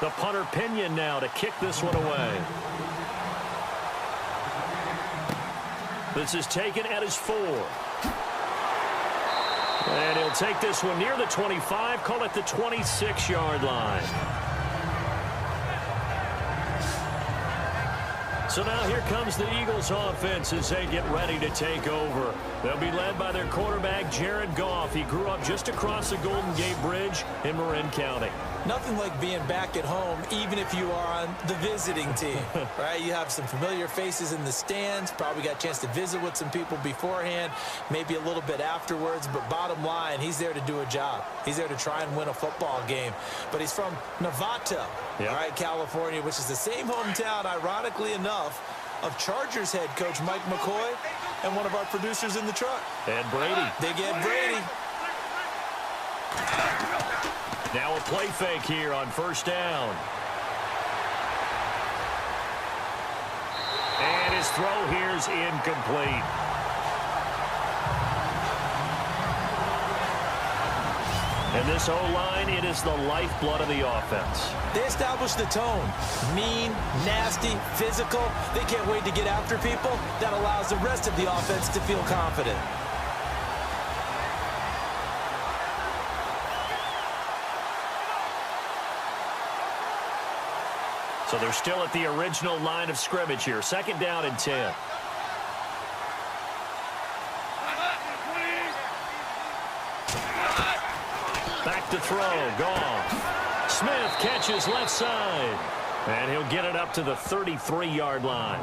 The punter Pinion now to kick this one away. This is taken at his 4. And he'll take this one near the 25, call it the 26-yard line. So now here comes the Eagles offense as they get ready to take over. They'll be led by their quarterback, Jared Goff. He grew up just across the Golden Gate Bridge in Marin County. Nothing like being back at home, even if you are on the visiting team, right? You have some familiar faces in the stands, probably got a chance to visit with some people beforehand, maybe a little bit afterwards, but bottom line, he's there to do a job. He's there to try and win a football game. But he's from Novato, all right, California, which is the same hometown, ironically enough, of Chargers head coach Mike McCoy and one of our producers in the truck. Ed Brady. Big Ed Brady. Now a play fake here on first down. And his throw here is incomplete. And this O-line, it is the lifeblood of the offense. They establish the tone. Mean, nasty, physical. They can't wait to get after people. That allows the rest of the offense to feel confident. So they're still at the original line of scrimmage here. Second down and 10. Back to throw. Goff. Smith catches left side. And he'll get it up to the 33-yard line.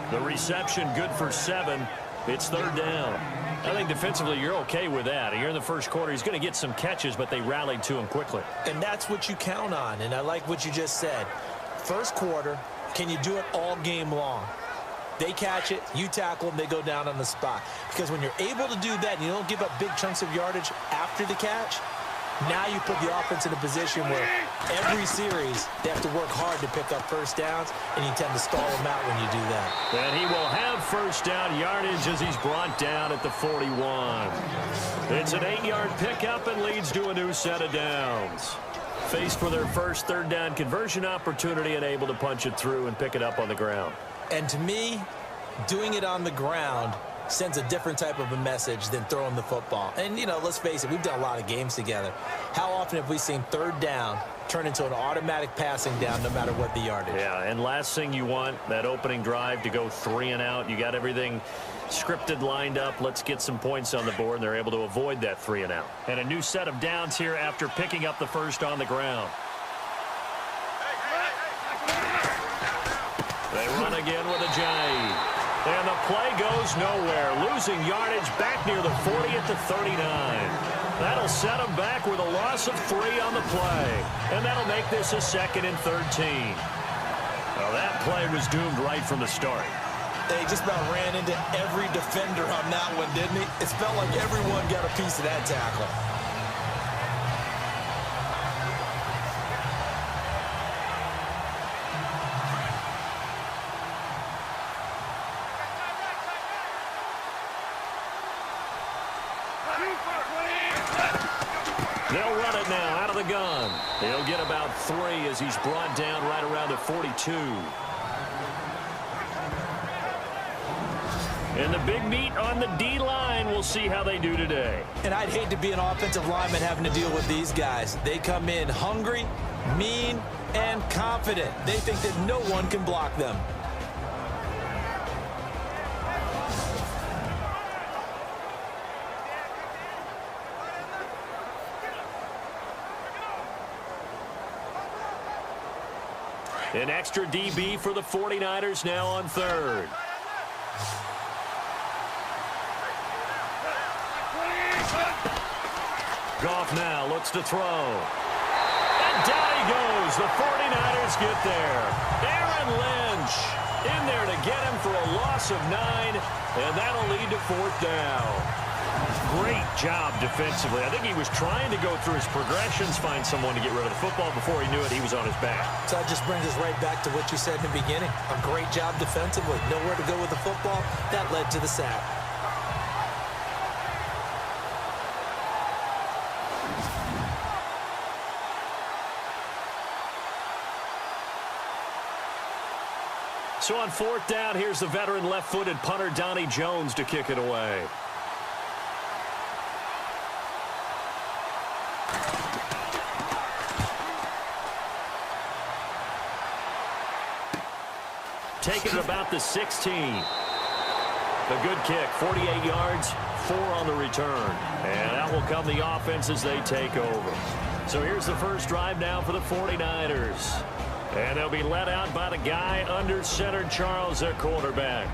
The reception good for 7. It's third down. I think defensively you're okay with that. Here in the first quarter, he's going to get some catches, but they rallied to him quickly. And that's what you count on, and I like what you just said. First quarter, can you do it all game long? They catch it, you tackle them, they go down on the spot. Because when you're able to do that and you don't give up big chunks of yardage after the catch, now you put the offense in a position where every series they have to work hard to pick up first downs, and you tend to stall them out when you do that. And he will have first down yardage as he's brought down at the 41. It's an 8-yard pickup and leads to a new set of downs. Faced for their first third down conversion opportunity and able to punch it through and pick it up on the ground. And to me, doing it on the ground sends a different type of a message than throwing the football. And, you know, let's face it, we've done a lot of games together. How often have we seen third down turn into an automatic passing down no matter what the yardage? Yeah, and last thing you want, that opening drive to go 3 and out. You got everything scripted, lined up. Let's get some points on the board, and they're able to avoid that 3 and out. And a new set of downs here after picking up the first on the ground. They run again with a J. And the play goes nowhere. Losing yardage back near the 40 at the 39. That'll set them back with a loss of 3 on the play. And that'll make this a 2nd and 13. Well, that play was doomed right from the start. They just about ran into every defender on that one, didn't he? It felt like everyone got a piece of that tackle. They'll run it now out of the gun. He'll get about 3 as he's brought down right around the 42. And the big meat on the D-line, we'll see how they do today. And I'd hate to be an offensive lineman having to deal with these guys. They come in hungry, mean, and confident. They think that no one can block them. An extra DB for the 49ers now on third. Goff now looks to throw. And down he goes. The 49ers get there. Aaron Lynch in there to get him for a loss of 9, and that'll lead to 4th down. Great job defensively. I think he was trying to go through his progressions, find someone to get rid of the football. Before he knew it, he was on his back. So that just brings us right back to what you said in the beginning. A great job defensively. Nowhere to go with the football. That led to the sack. So on fourth down, here's the veteran left-footed punter Donnie Jones to kick it away. Taking it about the 16. A good kick, 48 yards, 4 on the return. And that will come the offense as they take over. So here's the first drive now for the 49ers. And they'll be led out by the guy under center, Charles, their quarterback.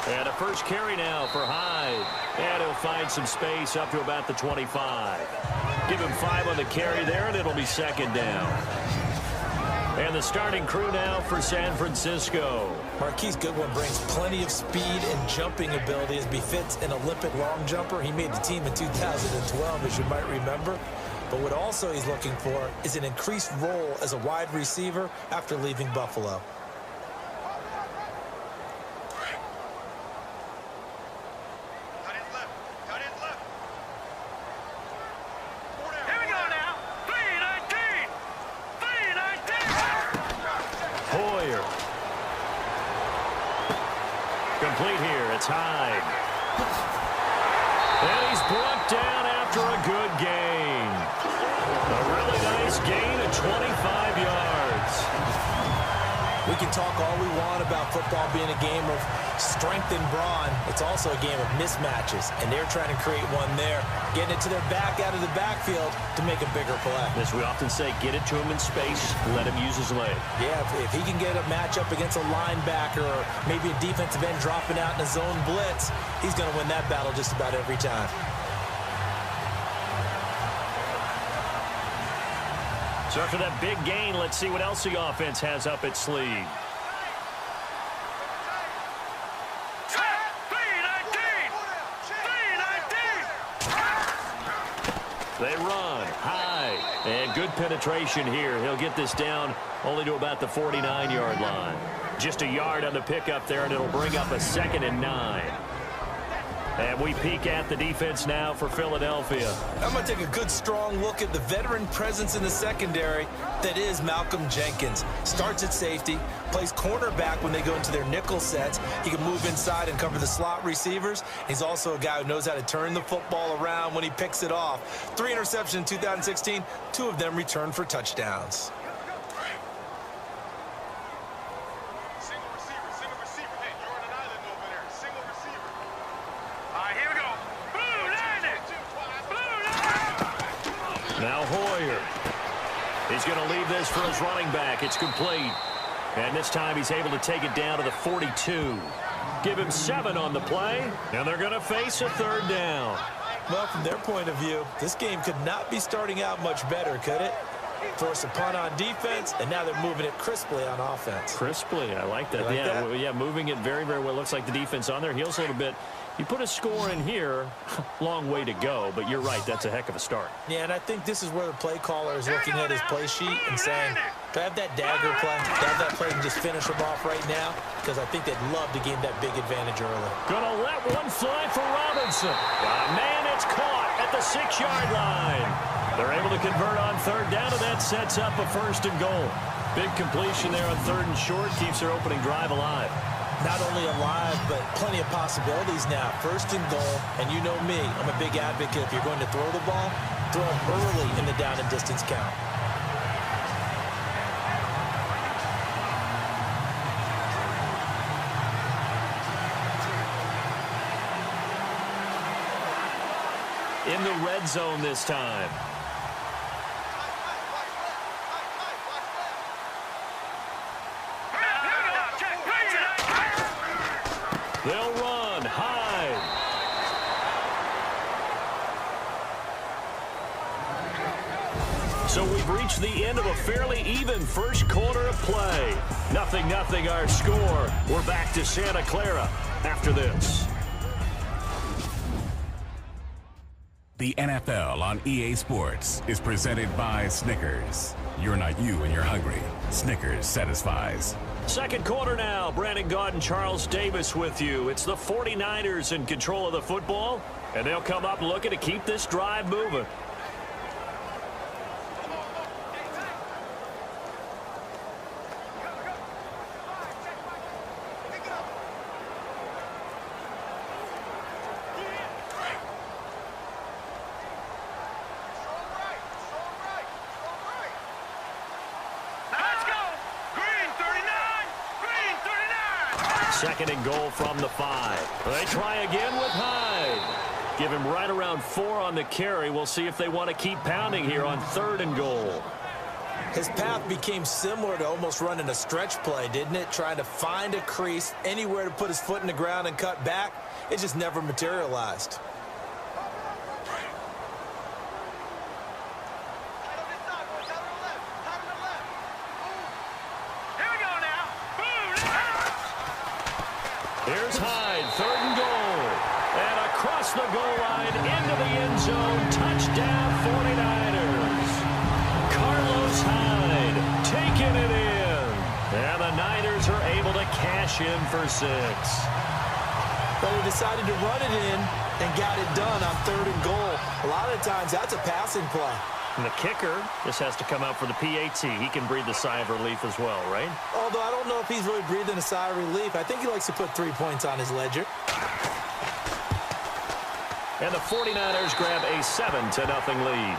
And a first carry now for Hyde. And he'll find some space up to about the 25. Give him 5 on the carry there, and it'll be second down. And the starting crew now for San Francisco. Marquise Goodwin brings plenty of speed and jumping ability as befits an Olympic long jumper. He made the team in 2012, as you might remember. But what also he's looking for is an increased role as a wide receiver after leaving Buffalo. Complete here. It's Hyde. And he's brought down after a good gain. A really nice gain of 25 yards. We can talk all we want about football being a game of strength and brawn. It's also a game of mismatches, and they're trying to create one there, getting it to their back out of the backfield to make a bigger play. As we often say, get it to him in space, let him use his leg. Yeah, if he can get a matchup against a linebacker or maybe a defensive end dropping out in a zone blitz, he's going to win that battle just about every time. So after that big gain, let's see what else the offense has up its sleeve. They run high, and good penetration here. He'll get this down only to about the 49-yard line. Just a yard on the pickup there, and it'll bring up a 2nd and 9. And we peek at the defense now for Philadelphia. I'm going to take a good, strong look at the veteran presence in the secondary. That is Malcolm Jenkins. Starts at safety, plays cornerback when they go into their nickel sets. He can move inside and cover the slot receivers. He's also a guy who knows how to turn the football around when he picks it off. 3 interceptions in 2016, 2 of them returned for touchdowns. Now Hoyer. He's going to leave this for his running back. It's complete. And this time he's able to take it down to the 42. Give him 7 on the play, and they're going to face a 3rd down. Well, from their point of view, this game could not be starting out much better, could it? Force a punt on defense, and now they're moving it crisply on offense. Crisply, I like that. You like that? Yeah, moving it very, very well. Looks like the defense on their heels a little bit. You put a score in here, long way to go, but you're right, that's a heck of a start. Yeah, and I think this is where the play caller is looking at his play sheet and saying, do I have that dagger play? Do I have that play and just finish them off right now? Because I think they'd love to gain that big advantage early. Gonna let one fly for Robinson. Man, it's caught at the 6-yard line. They're able to convert on 3rd down, and that sets up a 1st and goal. Big completion there on 3rd and short, keeps their opening drive alive. Not only alive, but plenty of possibilities now. 1st and goal, and you know me, I'm a big advocate. If you're going to throw the ball, throw it early in the down and distance count. In the red zone this time. They'll run. Hyde. So we've reached the end of a fairly even first quarter of play. 0-0 our score. We're back to Santa Clara after this. The NFL on EA Sports is presented by Snickers. You're not you when you're hungry. Snickers satisfies. Second quarter now. Brandon Gaud and Charles Davis with you. It's the 49ers in control of the football, and they'll come up looking to keep this drive moving. Second and goal from the 5. They try again with Hyde. Give him right around 4 on the carry. We'll see if they want to keep pounding here on 3rd and goal. His path became similar to almost running a stretch play, didn't it? Trying to find a crease, anywhere to put his foot in the ground and cut back. It just never materialized. Here's Hyde, 3rd and goal. And across the goal line, into the end zone, touchdown 49ers. Carlos Hyde taking it in. And the Niners are able to cash in for 6. But he decided to run it in and got it done on 3rd and goal. A lot of times, that's a passing play. And the kicker just has to come out for the PAT. He can breathe a sigh of relief as well, right? Although I don't know if he's really breathing a sigh of relief. I think he likes to put 3 points on his ledger. And the 49ers grab a 7-0 lead.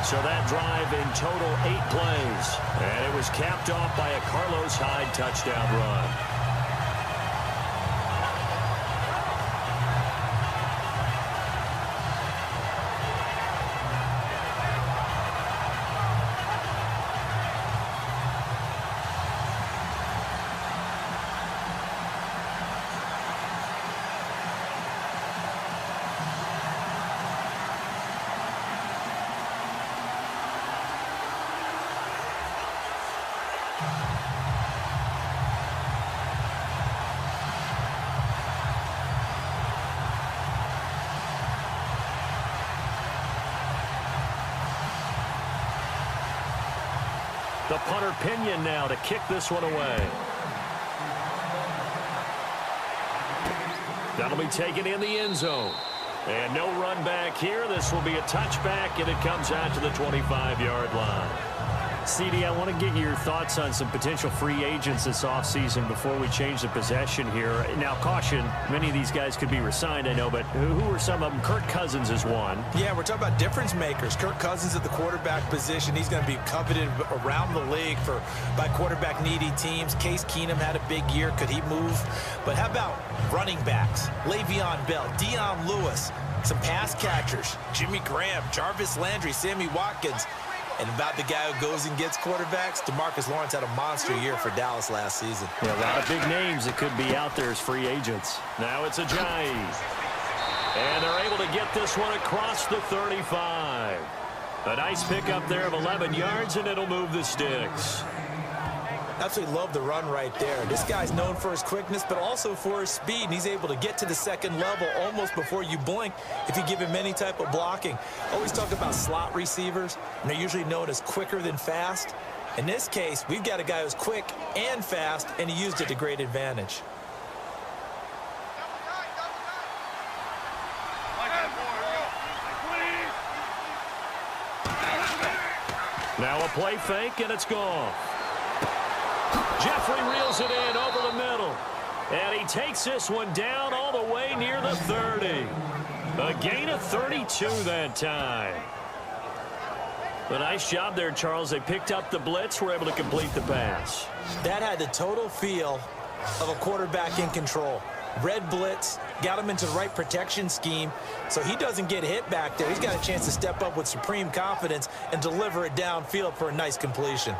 So that drive in total 8 plays. And it was capped off by a Carlos Hyde touchdown run. The punter Pinion now to kick this one away. That'll be taken in the end zone. And no run back here. This will be a touchback, and it comes out to the 25-yard line. CD, I want to get your thoughts on some potential free agents this offseason before we change the possession here. Now, caution, many of these guys could be re-signed, I know, but who are some of them? Kirk Cousins is one. Yeah, we're talking about difference makers. Kirk Cousins at the quarterback position. He's going to be coveted around the league by quarterback-needy teams. Case Keenum had a big year. Could he move? But how about running backs? Le'Veon Bell, Dion Lewis, some pass catchers, Jimmy Graham, Jarvis Landry, Sammy Watkins. And about the guy who goes and gets quarterbacks, DeMarcus Lawrence had a monster year for Dallas last season. Yeah, a lot of big names that could be out there as free agents. Now it's Ajayi. And they're able to get this one across the 35. A nice pickup there of 11 yards, and it'll move the sticks. Absolutely love the run right there. This guy's known for his quickness, but also for his speed, and he's able to get to the second level almost before you blink if you give him any type of blocking. Always talk about slot receivers, and they're usually known as quicker than fast. In this case, we've got a guy who's quick and fast, and he used it to great advantage. Now a play fake, and it's gone. Jeffrey reels it in over the middle. And he takes this one down all the way near the 30. A gain of 32 that time. A nice job there, Charles. They picked up the blitz, were able to complete the pass. That had the total feel of a quarterback in control. Red blitz, got him into the right protection scheme, so he doesn't get hit back there. He's got a chance to step up with supreme confidence and deliver it downfield for a nice completion.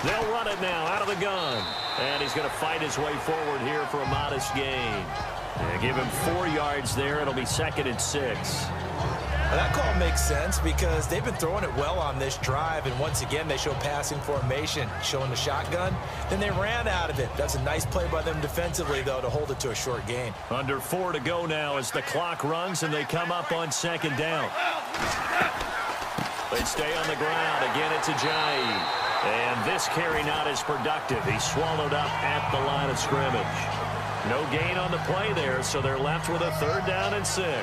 They'll run it now out of the gun. And he's going to fight his way forward here for a modest gain. Yeah, give him 4 yards there. It'll be 2nd and 6. Well, that call makes sense because they've been throwing it well on this drive, and once again, they show passing formation, showing the shotgun. Then they ran out of it. That's a nice play by them defensively, though, to hold it to a short gain. Under 4 to go now as the clock runs, and they come up on 2nd down. They stay on the ground. Again, it's Ajayi. And this carry not as productive. He's swallowed up at the line of scrimmage. No gain on the play there, so they're left with a 3rd down and 6.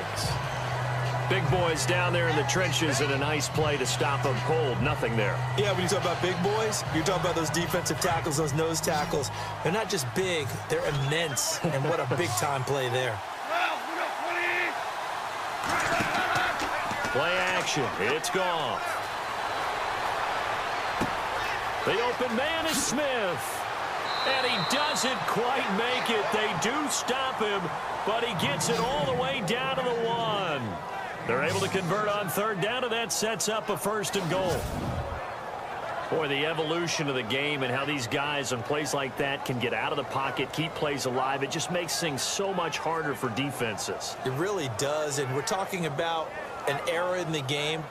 Big boys down there in the trenches and a nice play to stop them cold. Nothing there. Yeah, when you talk about big boys, you're talking about those defensive tackles, those nose tackles. They're not just big, they're immense. And what a big-time play there. Play action. It's Goff. The open man is Smith. And he doesn't quite make it. They do stop him, but he gets it all the way down to the 1. They're able to convert on 3rd down, and that sets up a 1st and goal. Boy, the evolution of the game and how these guys on plays like that can get out of the pocket, keep plays alive, it just makes things so much harder for defenses. It really does, and we're talking about an era in the game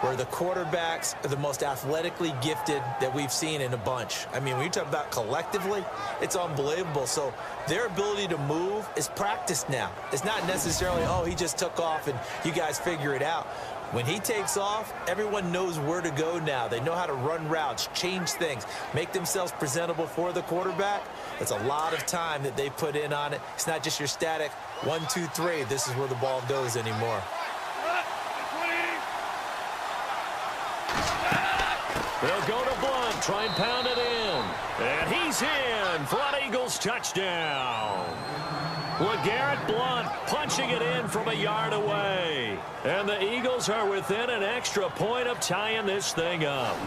where the quarterbacks are the most athletically gifted that we've seen in a bunch. I mean, when you talk about collectively, it's unbelievable. So their ability to move is practiced now. It's not necessarily, oh, he just took off and you guys figure it out. When he takes off, everyone knows where to go now. They know how to run routes, change things, make themselves presentable for the quarterback. It's a lot of time that they put in on it. It's not just your static 1, 2, 3. This is where the ball goes anymore. They'll go to Blunt, try and pound it in. And he's in for an Eagles touchdown. LeGarrette Blunt punching it in from a yard away. And the Eagles are within an extra point of tying this thing up.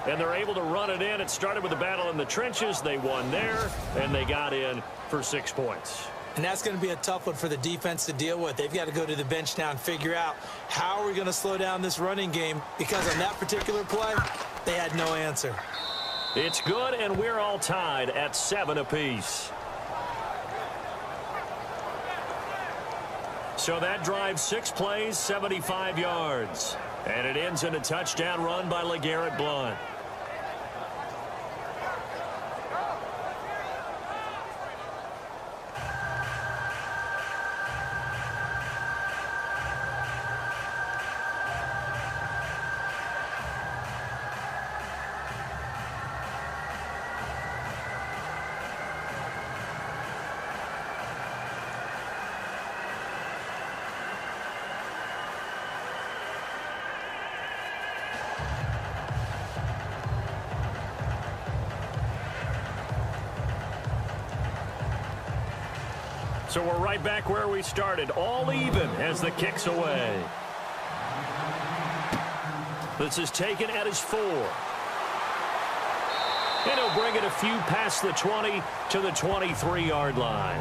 And they're able to run it in. It started with a battle in the trenches. They won there, and they got in for 6 points. And that's going to be a tough one for the defense to deal with. They've got to go to the bench now and figure out how are we going to slow down this running game, because on that particular play, they had no answer. It's good, and we're all tied at 7 apiece. So that drives 6 plays, 75 yards. And it ends in a touchdown run by LeGarrette Blunt. So we're right back where we started, all even as the kick's away. This is taken at his 4. And he'll bring it a few past the 20 to the 23-yard line.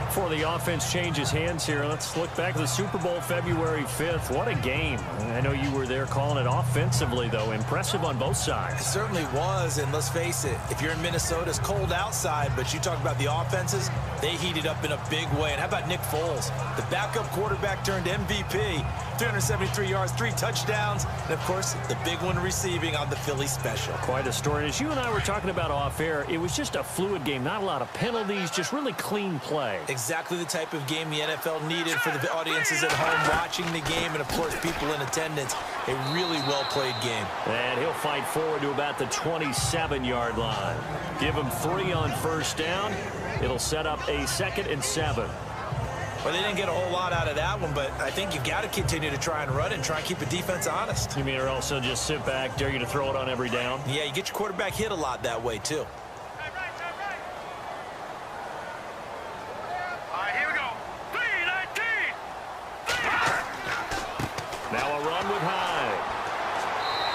Before the offense changes hands here, let's look back at the Super Bowl February 5th. What a game. I know you were there calling it offensively, though. Impressive on both sides. It certainly was, and let's face it, if you're in Minnesota, it's cold outside, but you talk about the offenses, they heated up in a big way. And how about Nick Foles? The backup quarterback turned MVP, 373 yards, 3 touchdowns, and, of course, the big one receiving on the Philly special. Quite a story. As you and I were talking about off air, it was just a fluid game, not a lot of penalties, just really clean play. Exactly the type of game the NFL needed for the audiences at home watching the game, and, of course, people in attendance. A really well-played game. And he'll fight forward to about the 27-yard line. Give him 3 on first down. It'll set up a 2nd and 7. Well, they didn't get a whole lot out of that one, but I think you've got to continue to try and run and try and keep the defense honest. You mean, or also just sit back, dare you to throw it on every down? Yeah, you get your quarterback hit a lot that way, too. Now a run with Hyde.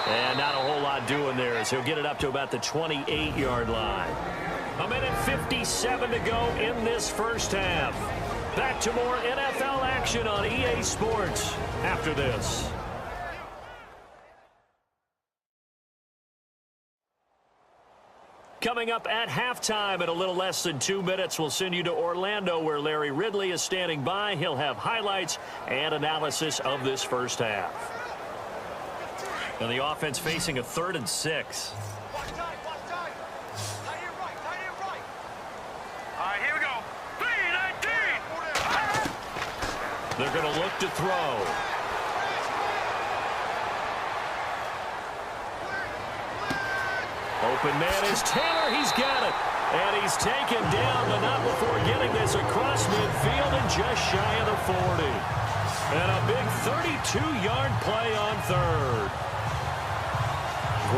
And not a whole lot doing there as he'll get it up to about the 28-yard line. 1:57 to go in this first half. Back to more NFL action on EA Sports after this. Coming up at halftime in a little less than 2 minutes, we'll send you to Orlando where Larry Ridley is standing by. He'll have highlights and analysis of this first half. And the offense facing a 3rd and 6. Watch time. Tight end right. All right, here we go. 3-19. They're going to look to throw. Open man is Taylor. He's got it. And he's taken down, but not before getting this across midfield and just shy of the 40. And a big 32-yard play on 3rd.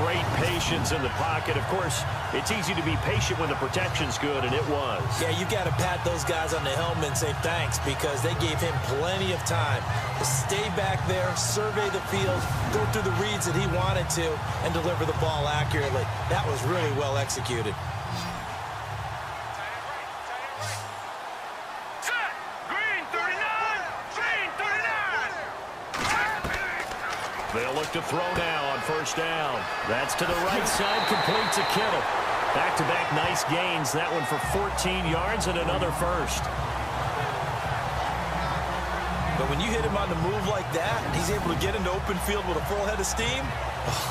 Great patience in the pocket. Of course, it's easy to be patient when the protection's good, and it was. Yeah, you got to pat those guys on the helmet and say thanks because they gave him plenty of time to stay back there, survey the field, go through the reads that he wanted to, and deliver the ball accurately. That was really well executed. They'll look to throw now on first down. That's to the right side, complete to Kittle. Back-to-back nice gains. That one for 14 yards and another first. But when you hit him on the move like that, and he's able to get into open field with a full head of steam,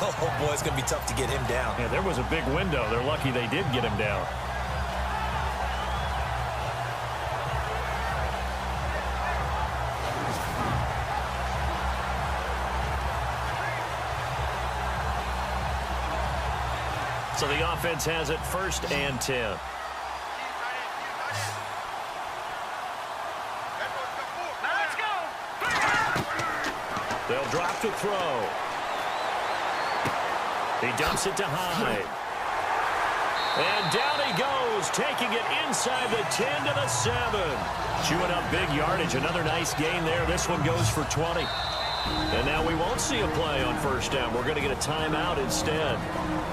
oh boy, it's going to be tough to get him down. Yeah, there was a big window. They're lucky they did get him down. So the offense has it 1st and 10. Let's go. They'll drop to throw. He dumps it to Hyde. And down he goes, taking it inside the 10 to the 7. Chewing up big yardage. Another nice gain there. This one goes for 20. And now we won't see a play on first down. We're going to get a timeout instead,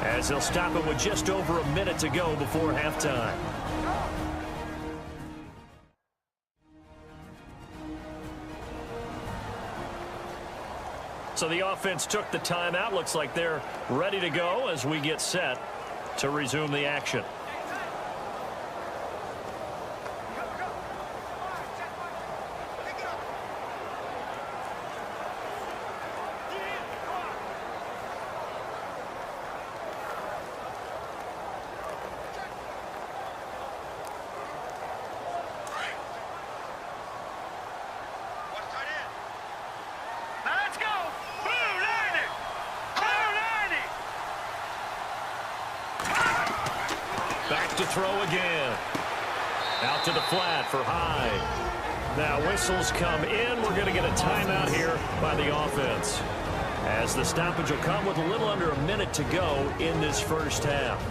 as they'll stop it with just over a minute to go before halftime. So the offense took the timeout. Looks like they're ready to go as we get set to resume the action. Throw again. Out to the flat for Hyde. Now whistles come in. We're going to get a timeout here by the offense, as the stoppage will come with a little under a minute to go in this first half.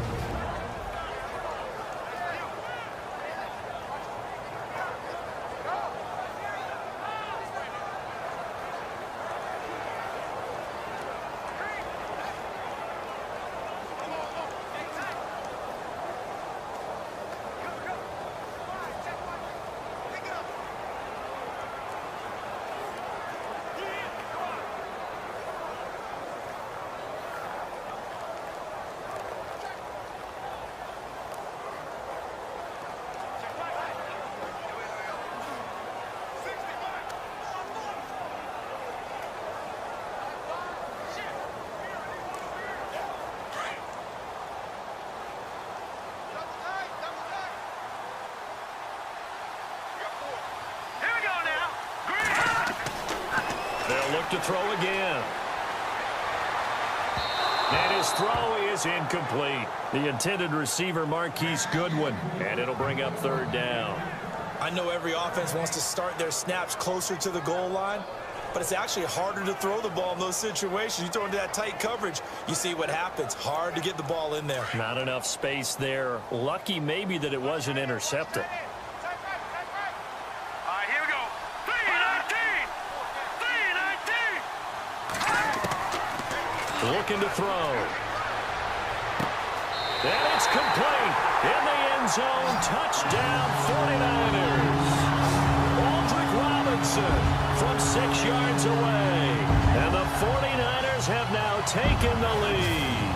They'll look to throw again. And his throw is incomplete. The intended receiver, Marquise Goodwin. And it'll bring up 3rd down. I know every offense wants to start their snaps closer to the goal line, but it's actually harder to throw the ball in those situations. You throw into that tight coverage, you see what happens. Hard to get the ball in there. Not enough space there. Lucky maybe that it wasn't intercepted. Looking to throw. And it's complete. In the end zone. Touchdown 49ers. Aldrick Robinson from 6 yards away. And the 49ers have now taken the lead.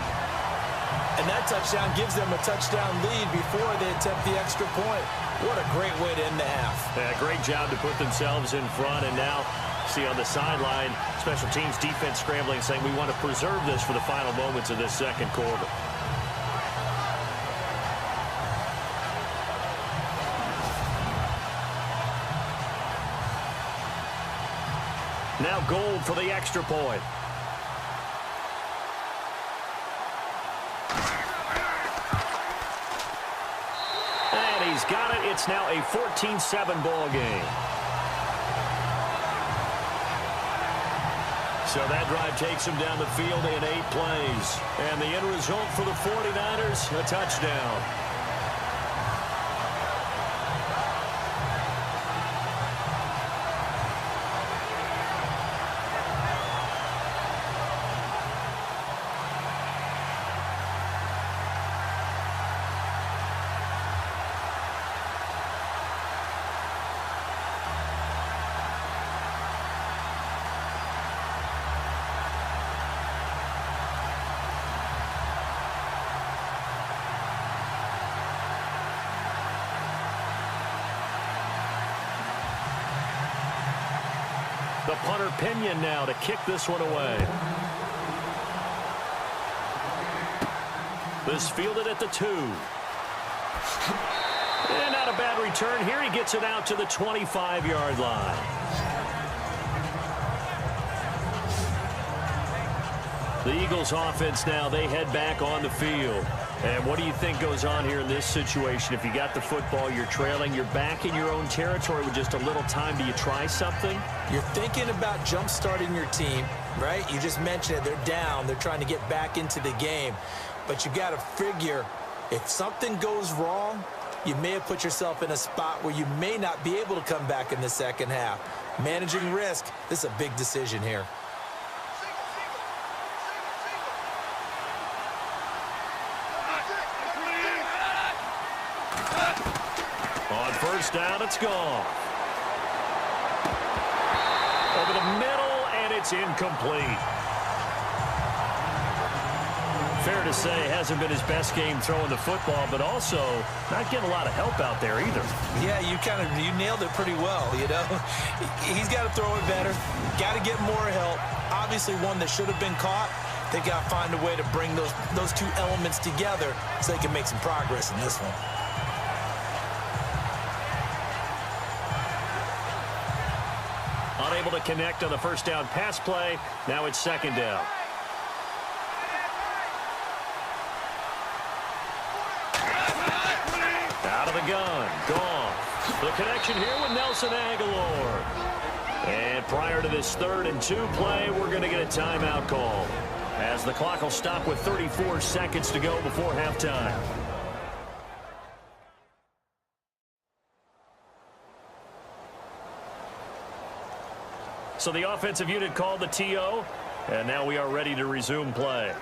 And that touchdown gives them a touchdown lead before they attempt the extra point. What a great way to end the half. Yeah, great job to put themselves in front. And now, see on the sideline, special teams defense scrambling, saying we want to preserve this for the final moments of this second quarter. Now Gold for the extra point. And he's got it. It's now a 14-7 ball game. So that drive takes him down the field in 8 plays. And the end result for the 49ers, a touchdown. The punter Pinion now to kick this one away. This fielded at the 2. And not a bad return here. He gets it out to the 25-yard line. The Eagles offense now, they head back on the field. And what do you think goes on here in this situation? If you got the football, you're trailing, you're back in your own territory with just a little time. Do you try something? You're thinking about jump-starting your team, right? You just mentioned it. They're down. They're trying to get back into the game. But you got to figure if something goes wrong, you may have put yourself in a spot where you may not be able to come back in the second half. Managing risk, this is a big decision here. On first down, it's Goff. Over the middle, and it's incomplete. Fair to say, hasn't been his best game throwing the football, but also not getting a lot of help out there either. Yeah, you nailed it pretty well, you know. He's got to throw it better. Got to get more help. Obviously one that should have been caught. They've got to find a way to bring those two elements together so they can make some progress in this one. Unable to connect on the first down pass play. Now it's second down. Out of the gun. Goff. The connection here with Nelson Aguilar. And prior to this 3rd and 2 play, we're going to get a timeout call, as the clock will stop with 34 seconds to go before halftime. So the offensive unit called the TO, and now we are ready to resume play.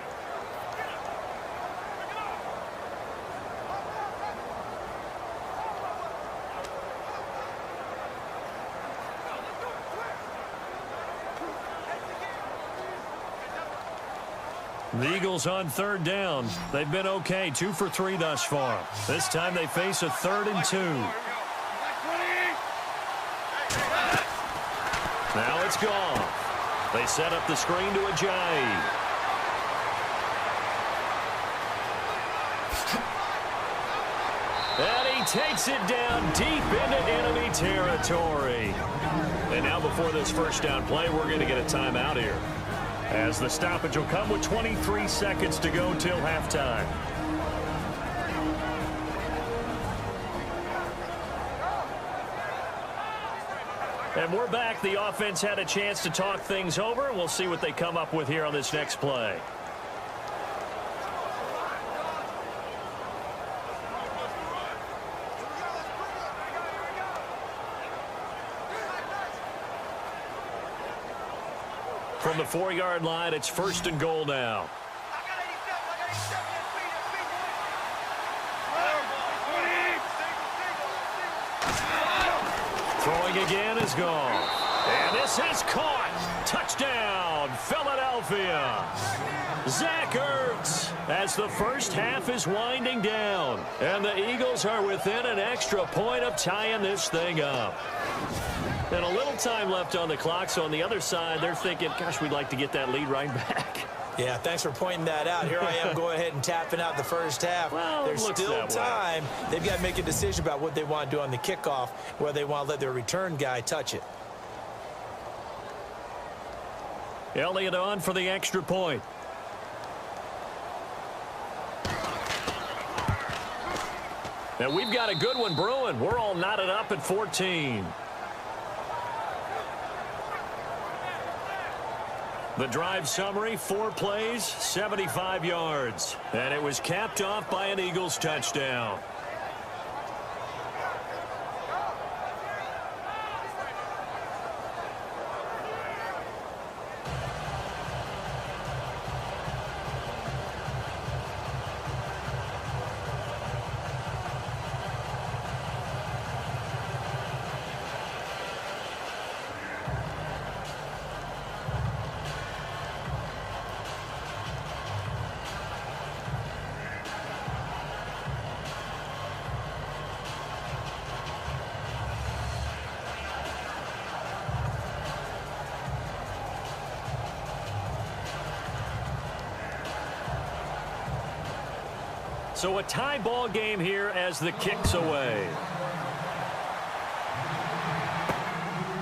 The Eagles on 3rd down. They've been okay, 2 for 3 thus far. This time they face a 3rd and 2. Now it's Goff. They set up the screen to Ajayi. And he takes it down deep into enemy territory. And now before this first down play, we're going to get a timeout here, as the stoppage will come with 23 seconds to go till halftime. And we're back. The offense had a chance to talk things over, and we'll see what they come up with here on this next play. From the 4-yard line, it's 1st and goal now. Throwing again is Goff. And this This is caught. Touchdown, Philadelphia. Zach Ertz as the first half is winding down. And the Eagles are within an extra point of tying this thing up. And a little time left on the clock, so on the other side, they're thinking, gosh, we'd like to get that lead right back. Yeah, thanks for pointing that out. Here I am going ahead and tapping out the first half. Well, there's still time. They've got to make a decision about what they want to do on the kickoff, whether they want to let their return guy touch it. Elliott on for the extra point. And we've got a good one brewing. We're all knotted up at 14. The drive summary, 4 plays, 75 yards. And it was capped off by an Eagles touchdown. So a tie ball game here as the kick's away.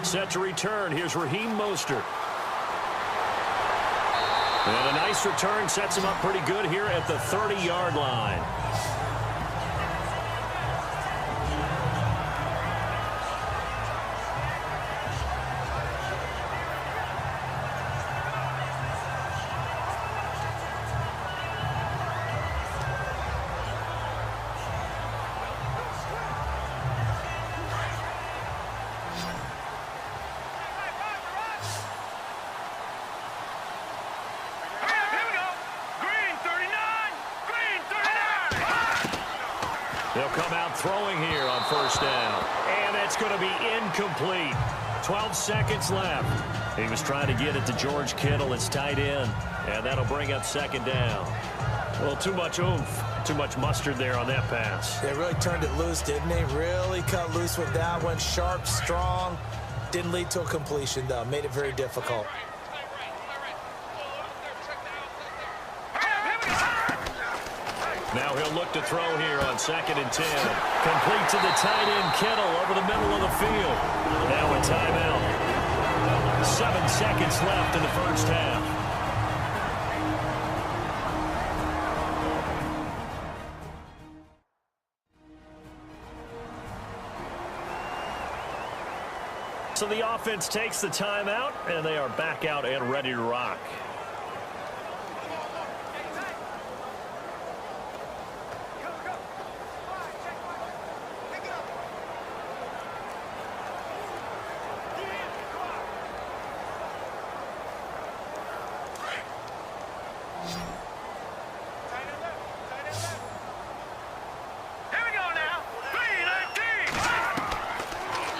Set to return. Here's Raheem Mostert. And a nice return sets him up pretty good here at the 30-yard line. They'll come out throwing here on first down. And that's going to be incomplete. 12 seconds left. He was trying to get it to George Kittle, his tight end. And that'll bring up second down. Well, too much oomph, too much mustard there on that pass. They really turned it loose, didn't they? Really cut loose with that one. Sharp, strong. Didn't lead to a completion, though. Made it very difficult. Now he'll look to throw here on 2nd and 10. Complete to the tight end, Kittle, over the middle of the field. Now a timeout. 7 seconds left in the first half. So the offense takes the timeout, and they are back out and ready to rock.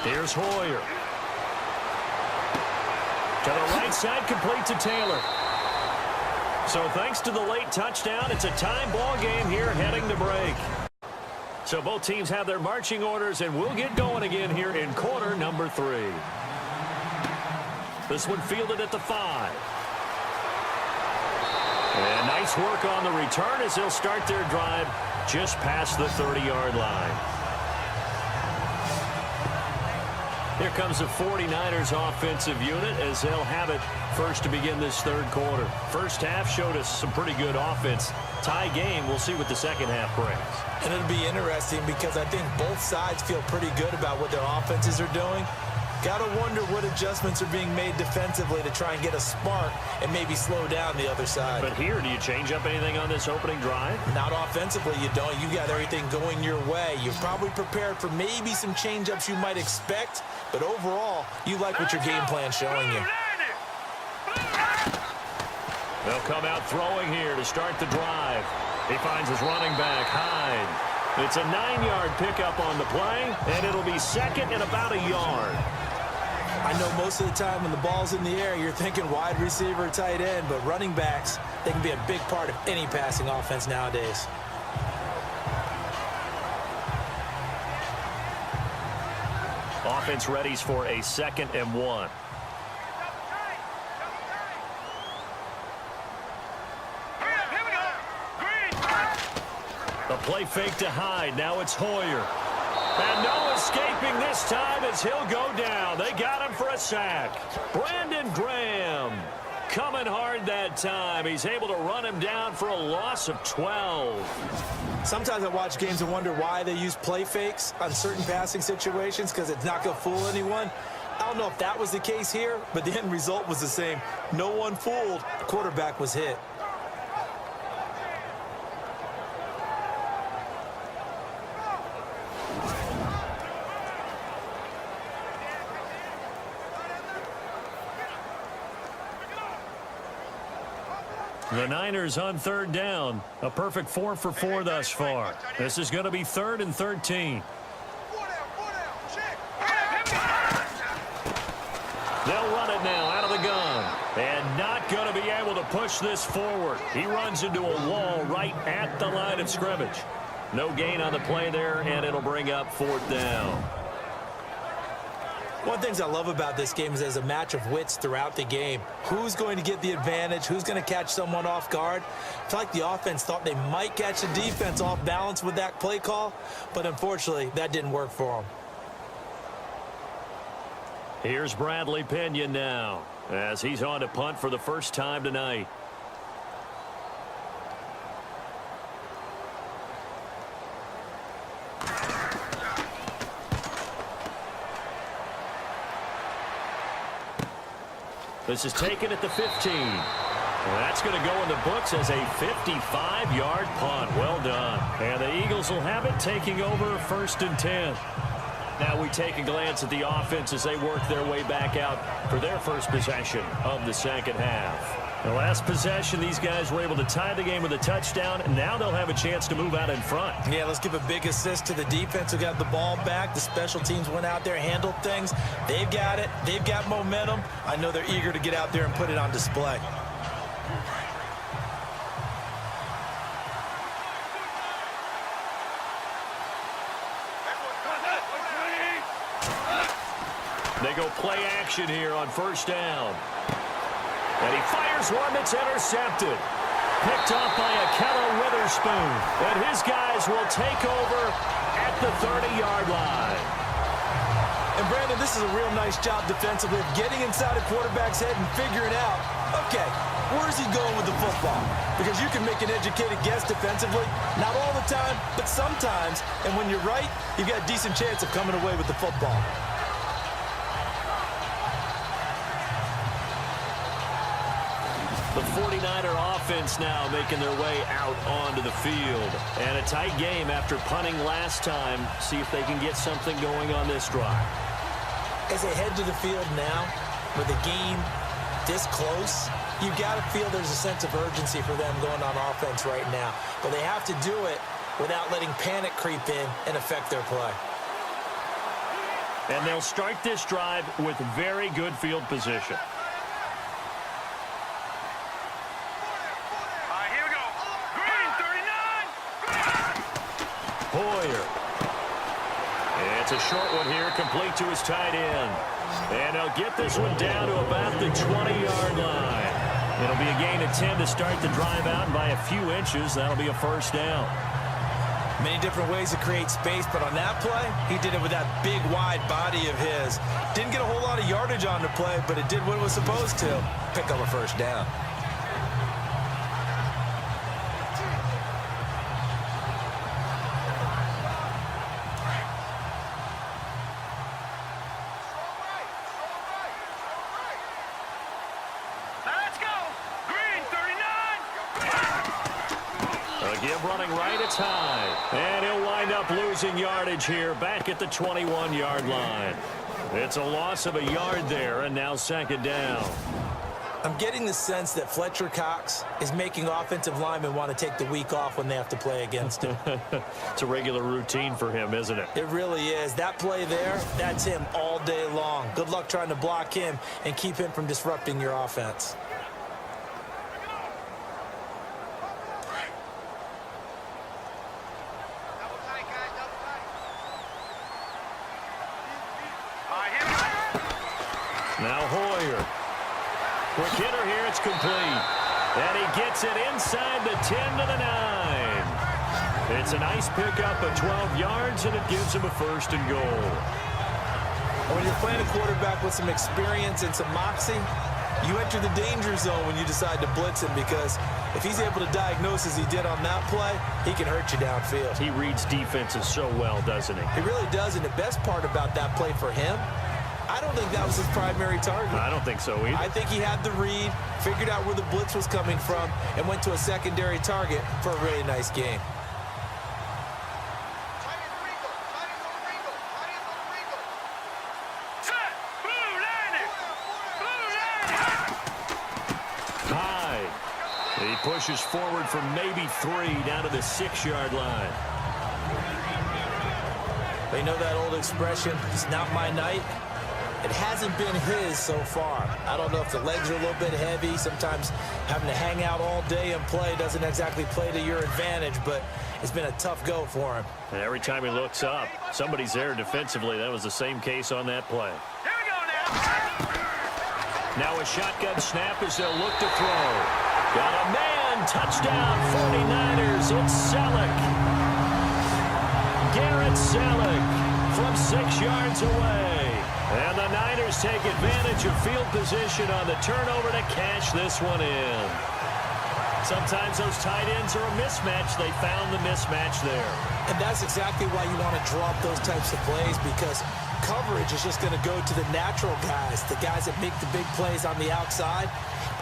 Here's Hoyer. To the right side, complete to Taylor. So thanks to the late touchdown, it's a time ball game here heading to break. So both teams have their marching orders, and we'll get going again here in quarter number 3. This one fielded at the 5. And nice work on the return as they'll start their drive just past the 30-yard line. Here comes the 49ers offensive unit as they'll have it first to begin this third quarter. First half showed us some pretty good offense. Tie game, we'll see what the second half brings. And it'll be interesting because I think both sides feel pretty good about what their offenses are doing. Got to wonder what adjustments are being made defensively to try and get a spark and maybe slow down the other side. But here, do you change up anything on this opening drive? Not offensively, you don't. You got everything going your way. You're probably prepared for maybe some change-ups you might expect, but overall, you like what your game plan's showing you. They'll come out throwing here to start the drive. He finds his running back, Hyde. It's a 9-yard pickup on the play, and it'll be second and about a yard. I know most of the time when the ball's in the air, you're thinking wide receiver, tight end, but running backs, they can be a big part of any passing offense nowadays. Offense readies for a 2nd and 1. The play fake to Hyde. Now it's Hoyer. And no escaping this time as he'll go down. They got him for a sack. Brandon Graham coming hard that time. He's able to run him down for a loss of 12. Sometimes I watch games and wonder why they use play fakes on certain passing situations, because it's not going to fool anyone. I don't know if that was the case here, but the end result was the same. No one fooled. The quarterback was hit. The Niners on 3rd down. A perfect 4 for 4 thus far. This is going to be 3rd and 13. They'll run it now out of the gun. And not going to be able to push this forward. He runs into a wall right at the line of scrimmage. No gain on the play there, and it'll bring up 4th down. One of the things I love about this game is there's a match of wits throughout the game. Who's going to get the advantage? Who's going to catch someone off guard? I feel like the offense thought they might catch the defense off balance with that play call, but unfortunately, that didn't work for them. Here's Bradley Pinion now as he's on to punt for the first time tonight. This is taken at the 15. That's going to go in the books as a 55-yard punt. Well done. And the Eagles will have it, taking over 1st and 10. Now we take a glance at the offense as they work their way back out for their first possession of the 2nd half. The last possession, these guys were able to tie the game with a touchdown, and now they'll have a chance to move out in front. Yeah, let's give a big assist to the defense who got the ball back. The special teams went out there, handled things. They've got it. They've got momentum. I know they're eager to get out there and put it on display. They go play action here on 1st down. And he fires one that's intercepted. Picked off by Akello Witherspoon. And his guys will take over at the 30-yard line. And, Brandon, this is a real nice job defensively of getting inside a quarterback's head and figuring out, okay, where's he going with the football? Because you can make an educated guess defensively. Not all the time, but sometimes. And when you're right, you've got a decent chance of coming away with the football. The 49er offense now making their way out onto the field. And a tight game after punting last time. See if they can get something going on this drive. As they head to the field now, with the game this close, you've got to feel there's a sense of urgency for them going on offense right now. But they have to do it without letting panic creep in and affect their play. And they'll start this drive with very good field position. Hoyer. It's a short one here, complete to his tight end. And they'll get this one down to about the 20-yard line. It'll be a gain of 10 to start the drive out, and by a few inches, that'll be a 1st down. Many different ways to create space, but on that play, he did it with that big, wide body of his. Didn't get a whole lot of yardage on the play, but it did what it was supposed to. Pick up a 1st down. Again, running right, it's high. And he'll wind up losing yardage here back at the 21-yard line. It's a loss of a yard there, and now 2nd down. I'm getting the sense that Fletcher Cox is making offensive linemen want to take the week off when they have to play against him. It's a regular routine for him, isn't it? It really is. That play there, that's him all day long. Good luck trying to block him and keep him from disrupting your offense. Now Hoyer. Quick hitter here, it's complete. And he gets it inside the 10 to the 9. It's a nice pickup of 12 yards, and it gives him a 1st and goal. When you're playing a quarterback with some experience and some moxie, you enter the danger zone when you decide to blitz him, because if he's able to diagnose as he did on that play, he can hurt you downfield. He reads defenses so well, doesn't he? He really does, and the best part about that play for him, I don't think that was his primary target. I don't think so either. I think he had the read, figured out where the blitz was coming from, and went to a secondary target for a really nice game. High. He pushes forward for maybe 3 down to the 6-yard line. They know that old expression, it's not my night. It hasn't been his so far. I don't know if the legs are a little bit heavy. Sometimes having to hang out all day and play doesn't exactly play to your advantage, but it's been a tough go for him. And every time he looks up, somebody's there defensively. That was the same case on that play. Here we go now. Now a shotgun snap as they'll look to throw. Got a man. Touchdown 49ers. It's Selleck. Garrett Selleck from 6 yards away. And the Niners take advantage of field position on the turnover to cash this one in. Sometimes those tight ends are a mismatch. They found the mismatch there. And that's exactly why you want to drop those types of plays, because coverage is just going to go to the natural guys, the guys that make the big plays on the outside.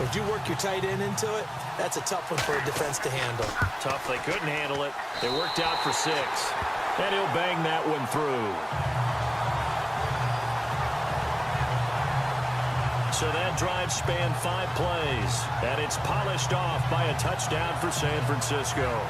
But if you work your tight end into it, that's a tough one for a defense to handle. Tough. They couldn't handle it. They worked out for 6. And he'll bang that one through. So that drive spanned 5 plays, and it's polished off by a touchdown for San Francisco.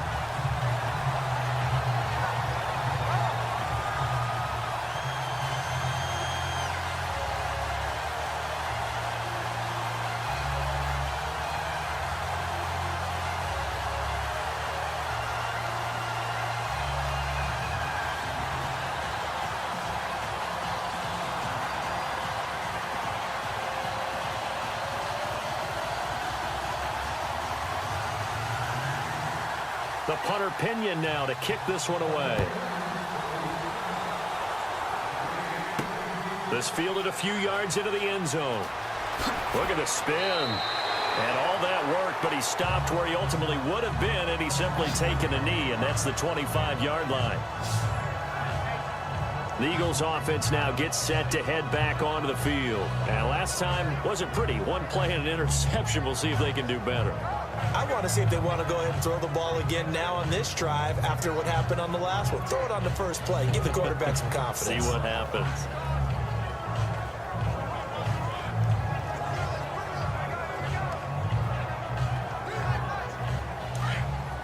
The punter Pinion now to kick this one away. This fielded a few yards into the end zone. Look at the spin. And all that work, but he stopped where he ultimately would have been, and he's simply taken a knee, and that's the 25-yard line. The Eagles offense now gets set to head back onto the field. And last time wasn't pretty. One play and an interception. We'll see if they can do better. I want to see if they want to go ahead and throw the ball again now on this drive after what happened on the last one. Throw it on the first play. Give the quarterback some confidence. See what happens.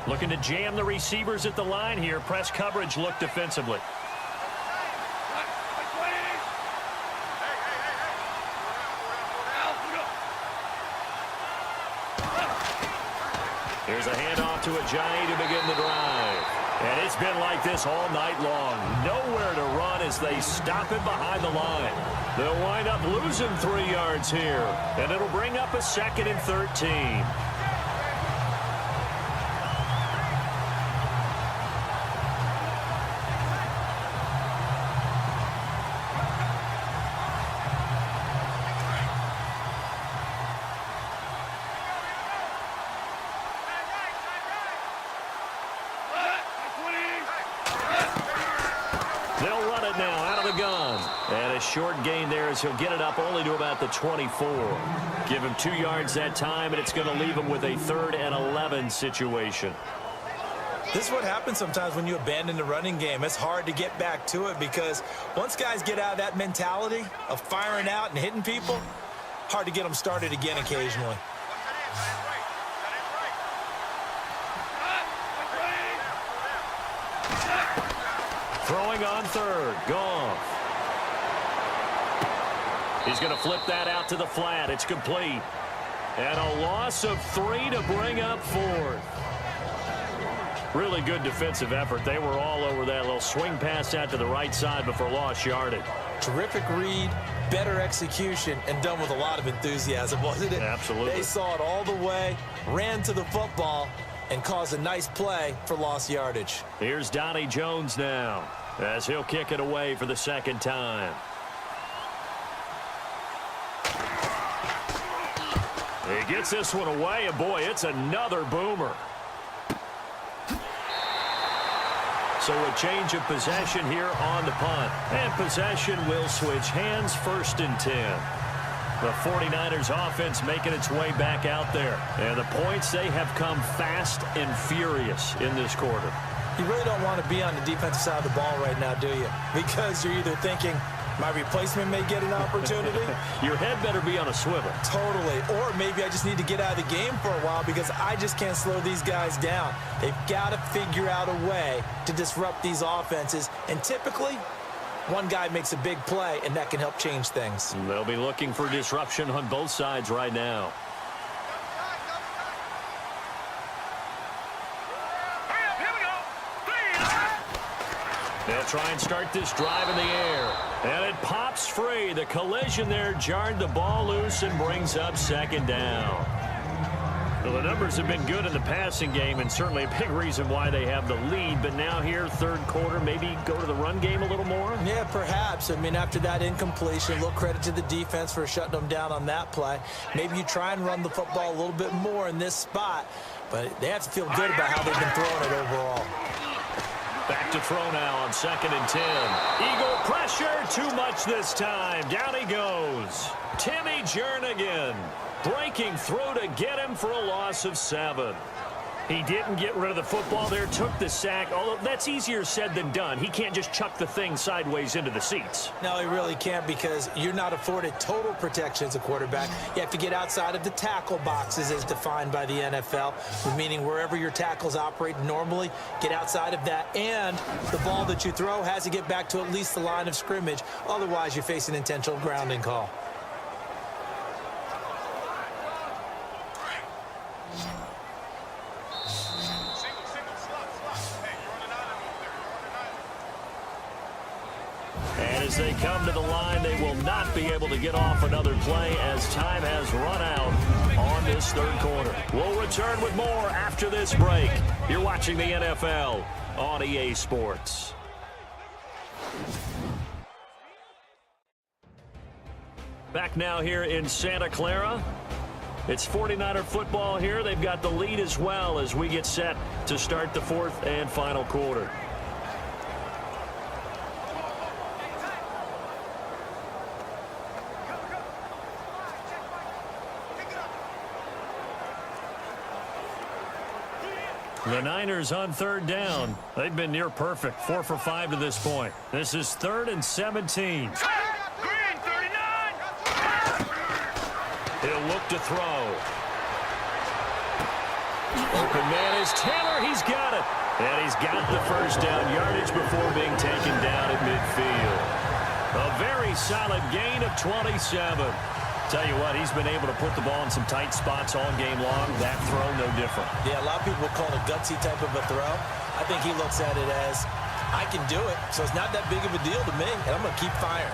Looking to jam the receivers at the line here. Press coverage look defensively. Here's a handoff to Ajayi to begin the drive. And it's been like this all night long. Nowhere to run as they stop him behind the line. They'll wind up losing 3 yards here. And it'll bring up a 2nd and 13. They'll run it now out of the gun. And a short gain there as he'll get it up only to about the 24. Give him 2 yards that time, and it's going to leave him with a 3rd and 11 situation. This is what happens sometimes when you abandon the running game. It's hard to get back to it because once guys get out of that mentality of firing out and hitting people, hard to get them started again occasionally. Throwing on third, Goff. He's going to flip that out to the flat. It's complete. And a loss of 3 to bring up fourth. Really good defensive effort. They were all over that little swing pass out to the right side before lost yardage. Terrific read, better execution, and done with a lot of enthusiasm, wasn't it? Absolutely. They saw it all the way, ran to the football, and caused a nice play for lost yardage. Here's Donnie Jones now as he'll kick it away for the second time. He gets this one away, and boy, it's another boomer. So a change of possession here on the punt. And possession will switch hands, 1st and 10. The 49ers offense making its way back out there. And the points, they have come fast and furious in this quarter. You really don't want to be on the defensive side of the ball right now, do you? Because you're either thinking, my replacement may get an opportunity. Your head better be on a swivel. Totally. Or maybe I just need to get out of the game for a while because I just can't slow these guys down. They've got to figure out a way to disrupt these offenses. And typically, one guy makes a big play, and that can help change things. They'll be looking for disruption on both sides right now. They'll try and start this drive in the air. And it pops free. The collision there jarred the ball loose and brings up 2nd down. Well, the numbers have been good in the passing game and certainly a big reason why they have the lead. But now here, 3rd quarter, maybe go to the run game a little more? Yeah, perhaps. I mean, after that incompletion, a little credit to the defense for shutting them down on that play. Maybe you try and run the football a little bit more in this spot. But they have to feel good about how they've been throwing it overall. Back to throw now on 2nd and 10. Eagle pressure, too much this time. Down he goes. Timmy Jernigan breaking through to get him for a loss of 7. He didn't get rid of the football there, took the sack, although that's easier said than done. He can't just chuck the thing sideways into the seats. No, he really can't because you're not afforded total protection as a quarterback. You have to get outside of the tackle boxes as defined by the NFL, meaning wherever your tackles operate normally, get outside of that. And the ball that you throw has to get back to at least the line of scrimmage. Otherwise, you're facing an intentional grounding call. As they come to the line, they will not be able to get off another play as time has run out on this 3rd quarter. We'll return with more after this break. You're watching the NFL on EA Sports. Back now here in Santa Clara. It's 49er football here. They've got the lead as well as we get set to start the 4th and final quarter. The Niners on 3rd down. They've been near perfect, 4 for 5 to this point. This is 3rd and 17. Green, 39! He'll look to throw. Open man is Taylor. He's got it. And he's got the 1st down yardage before being taken down at midfield. A very solid gain of 27. Tell you what, he's been able to put the ball in some tight spots all game long. That throw, no different. Yeah, a lot of people call it a gutsy type of a throw. I think he looks at it as, I can do it, so it's not that big of a deal to me, and I'm going to keep firing.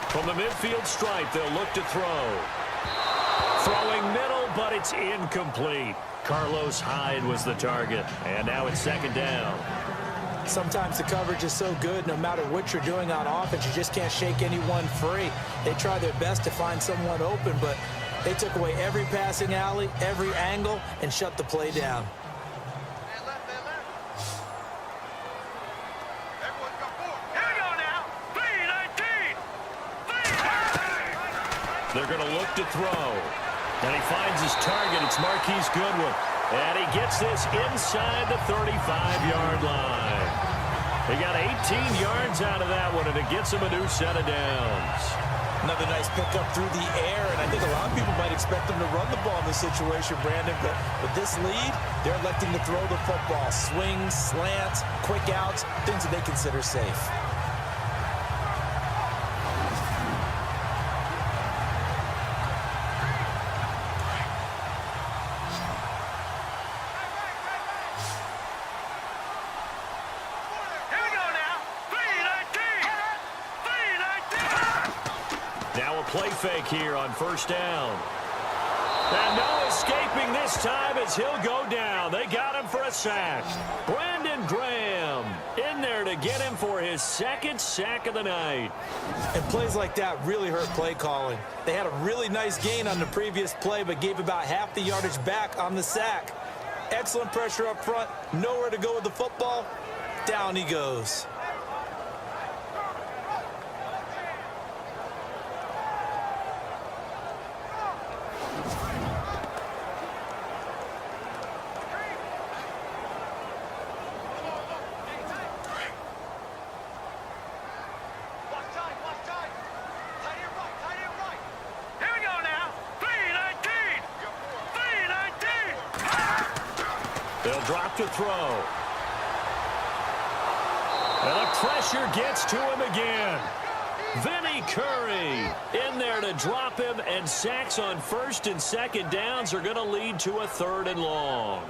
From the midfield stripe, they'll look to throw. Throwing middle, but it's incomplete. Carlos Hyde was the target, and now it's 2nd down. Sometimes the coverage is so good, no matter what you're doing on offense, you just can't shake anyone free. They try their best to find someone open, but they took away every passing alley, every angle, and shut the play down. Everyone go forward. Here we go now. They're going to look to throw. And he finds his target. It's Marquise Goodwin. And he gets this inside the 35-yard line. He got 18 yards out of that one, and it gets him a new set of downs. Another nice pickup through the air, and I think a lot of people might expect them to run the ball in this situation, Brandon, but with this lead, they're electing to throw the football. Swings, slants, quick outs, things that they consider safe. Play fake here on first down. And no escaping this time as he'll go down. They got him for a sack. Brandon Graham in there to get him for his second sack of the night. And plays like that really hurt play calling. They had a really nice gain on the previous play, but gave about half the yardage back on the sack. Excellent pressure up front. Nowhere to go with the football. Down he goes. They'll drop to throw. And the pressure gets to him again. Vinny Curry in there to drop him, and sacks on first and second downs are going to lead to a third and long.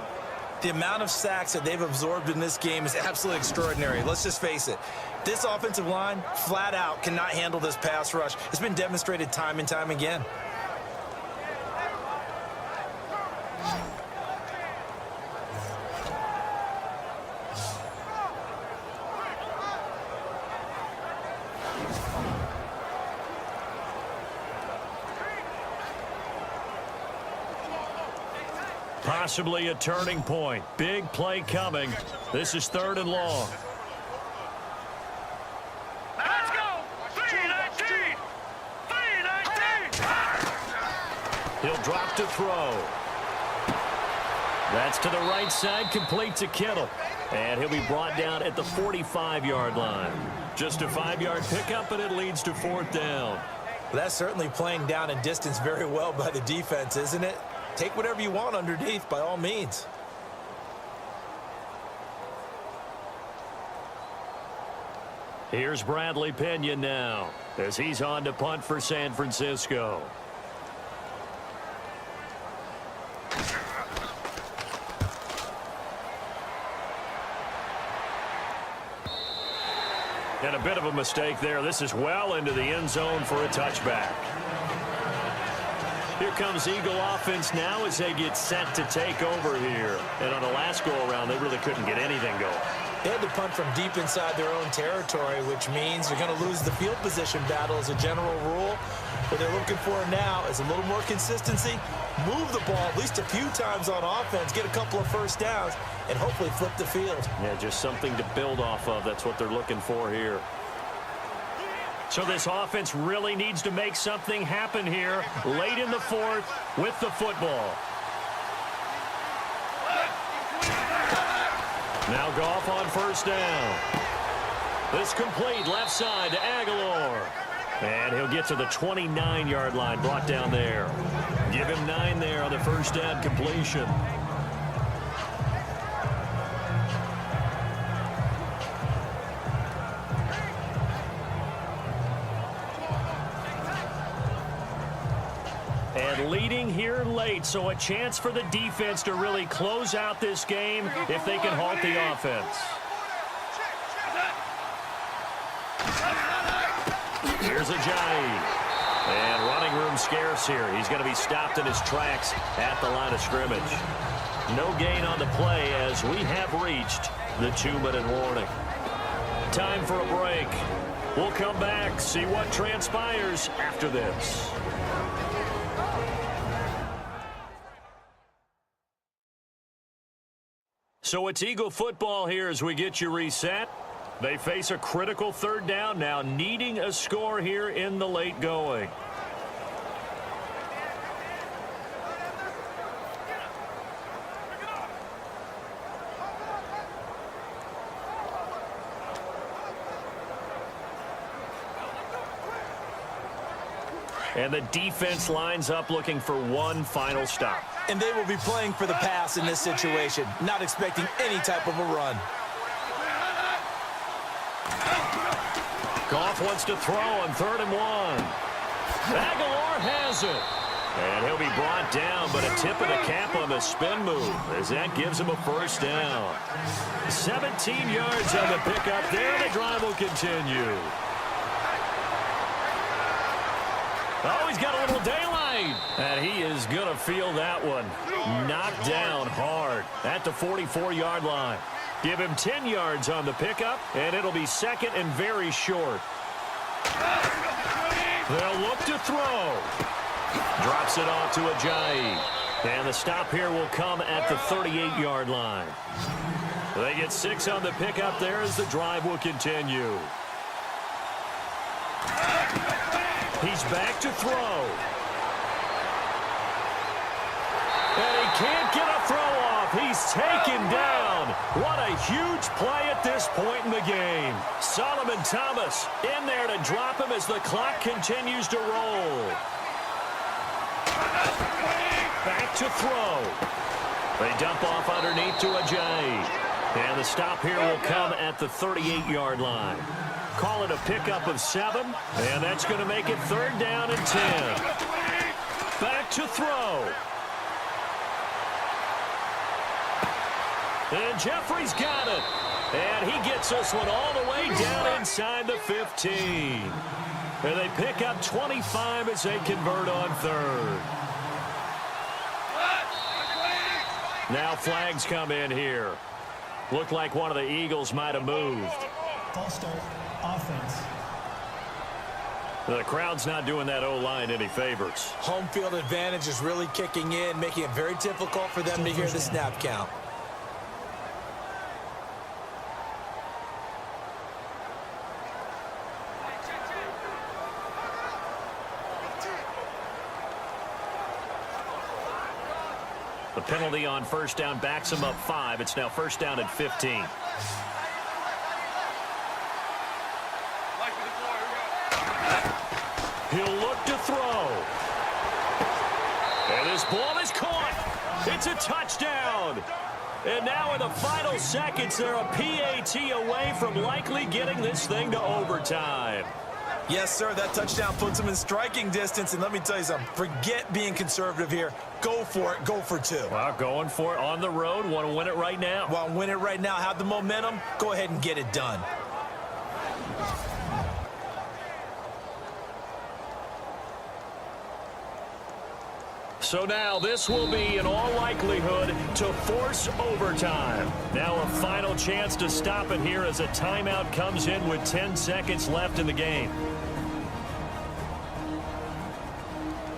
The amount of sacks that they've absorbed in this game is absolutely extraordinary. Let's just face it. This offensive line, flat out, cannot handle this pass rush. It's been demonstrated time and time again. Possibly a turning point. Big play coming. This is third and long. Let's go! 3-19! 3-19! He'll drop to throw. That's to the right side, complete to Kittle. And he'll be brought down at the 45-yard line. Just a 5-yard pickup, and it leads to fourth down. Well, that's certainly playing down and distance very well by the defense, isn't it? Take whatever you want underneath, by all means. Here's Bradley Pinion now, as he's on to punt for San Francisco. And a bit of a mistake there. This is well into the end zone for a touchback. Here comes Eagle offense now as they get set to take over here. And on the last go-around, they really couldn't get anything going. They had to punt from deep inside their own territory, which means they're going to lose the field position battle as a general rule. What they're looking for now is a little more consistency, move the ball at least a few times on offense, get a couple of first downs, and hopefully flip the field. Yeah, just something to build off of. That's what they're looking for here. So this offense really needs to make something happen here late in the fourth with the football. Now Goff on first down. This complete left side to Aguilar. And he'll get to the 29-yard line, brought down there. Give him 9 there on the first down completion. And leading here late, so a chance for the defense to really close out this game if they can halt the offense. Here's Ajayi. And running room scarce here. He's going to be stopped in his tracks at the line of scrimmage. No gain on the play as we have reached the 2-minute warning. Time for a break. We'll come back, see what transpires after this. So it's Eagle football here as we get you reset. They face a critical third down now, needing a score here in the late going. And the defense lines up looking for one final stop. And they will be playing for the pass in this situation, not expecting any type of a run. Goff wants to throw on 3rd and 1. Aguilar has it. And he'll be brought down, but a tip of the cap on the spin move as that gives him a first down. 17 yards on the pickup there. The drive will continue. Oh, he's got a little daylight. And he is going to feel that one. Knocked down hard at the 44-yard line. Give him 10 yards on the pickup, and it'll be 2nd and very short. They'll look to throw. Drops it off to Ajayi. And the stop here will come at the 38-yard line. They get 6 on the pickup there as the drive will continue. He's back to throw. And he can't get a throw off. He's taken down. What a huge play at this point in the game. Solomon Thomas in there to drop him as the clock continues to roll. Back to throw. They dump off underneath to Ajayi. And the stop here will come at the 38-yard line. Call it a pickup of 7, and that's going to make it 3rd down and 10. Back to throw. And Jeffrey's got it. And he gets this one all the way down inside the 15. And they pick up 25 as they convert on 3rd. Now flags come in here. Looked like one of the Eagles might have moved. False start, offense. The crowd's not doing that O-line any favors. Home field advantage is really kicking in, making it very difficult for them to hear the snap count. The penalty on 1st down backs him up 5. It's now 1st down at 15. He'll look to throw. And this ball is caught. It's a touchdown. And now in the final seconds, they're a PAT away from likely getting this thing to overtime. Yes, sir, that touchdown puts them in striking distance. And let me tell you something, forget being conservative here. Go for it. Go for 2. Well, going for it on the road. Want to win it right now. Want to win it right now. Have the momentum. Go ahead and get it done. So now this will be, in all likelihood, to force overtime. Now a final chance to stop it here as a timeout comes in with 10 seconds left in the game.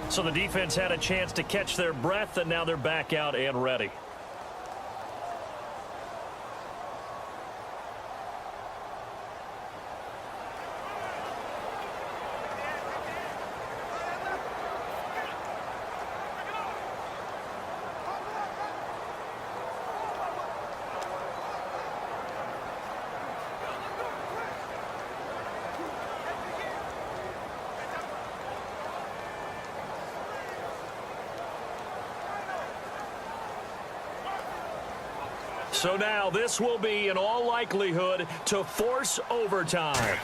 So the defense had a chance to catch their breath, and now they're back out and ready. So now this will be, in all likelihood, to force overtime.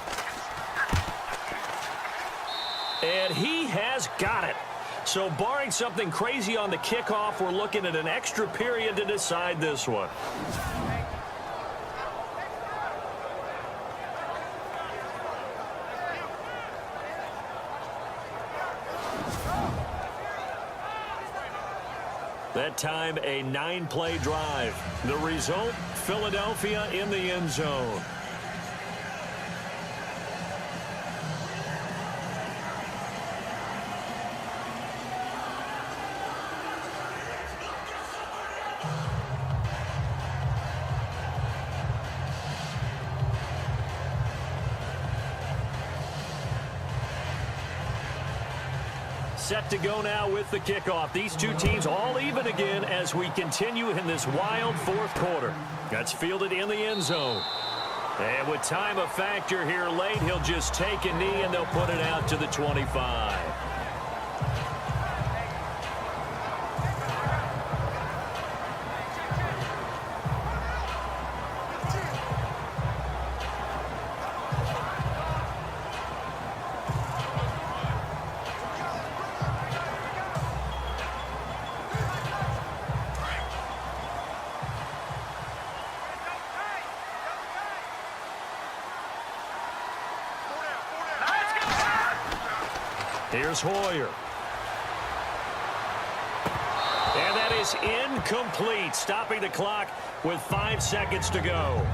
And he has got it. So barring something crazy on the kickoff, we're looking at an extra period to decide this one. That time, a 9-play drive. The result, Philadelphia in the end zone. Set to go now with the kickoff. These two teams all even again as we continue in this wild 4th quarter. That's fielded in the end zone. And with time a factor here late, he'll just take a knee and they'll put it out to the 25. Here's Hoyer. And that is incomplete, stopping the clock with 5 seconds to go.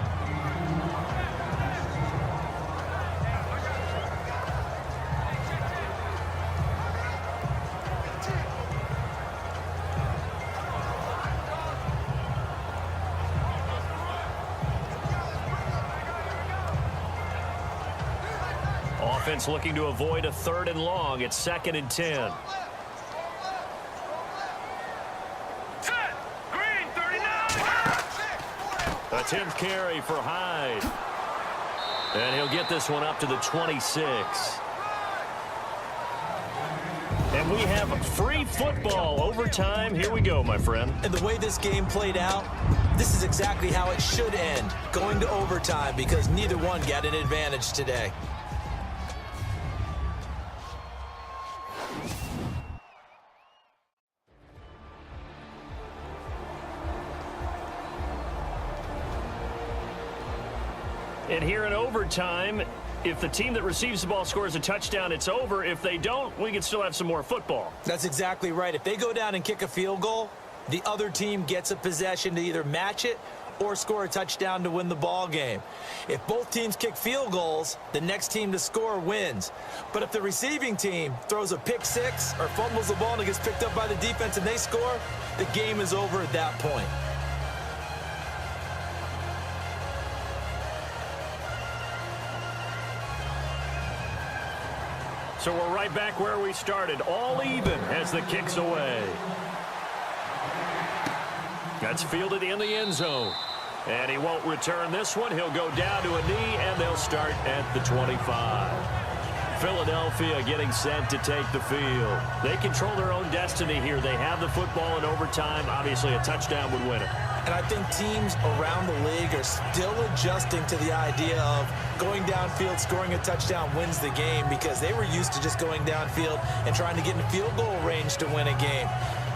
Offense looking to avoid a 3rd and long. It's 2nd and 10. A 10th carry for Hyde. And he'll get this one up to the 26. And we have free football overtime. Here we go, my friend. And the way this game played out, this is exactly how it should end, going to overtime, because neither one got an advantage today. And here in overtime, if the team that receives the ball scores a touchdown, it's over. If they don't, we can still have some more football. That's exactly right. If they go down and kick a field goal, the other team gets a possession to either match it or score a touchdown to win the ball game. If both teams kick field goals, the next team to score wins. But if the receiving team throws a pick six or fumbles the ball and it gets picked up by the defense and they score, the game is over at that point. So we're right back where we started, all even as the kick's away. That's fielded in the end zone. And he won't return this one. He'll go down to a knee, and they'll start at the 25. Philadelphia getting set to take the field. They control their own destiny here. They have the football in overtime. Obviously, a touchdown would win it. And I think teams around the league are still adjusting to the idea of going downfield, scoring a touchdown wins the game, because they were used to just going downfield and trying to get in field goal range to win a game.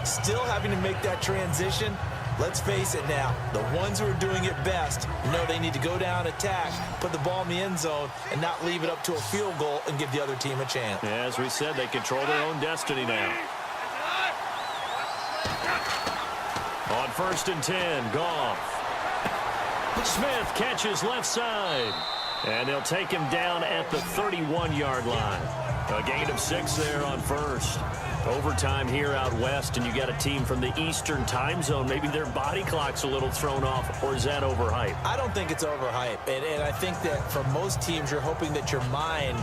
Still having to make that transition. Let's face it now, the ones who are doing it best know they need to go down, attack, put the ball in the end zone, and not leave it up to a field goal and give the other team a chance. As we said, they control their own destiny now. On 1st and 10, Goff. Smith catches left side. And they'll take him down at the 31-yard line. A gain of 6 there on 1st. Overtime here out west, and you got a team from the Eastern time zone. Maybe their body clock's a little thrown off, or is that overhyped? I don't think it's overhyped. And I think that for most teams, you're hoping that your mind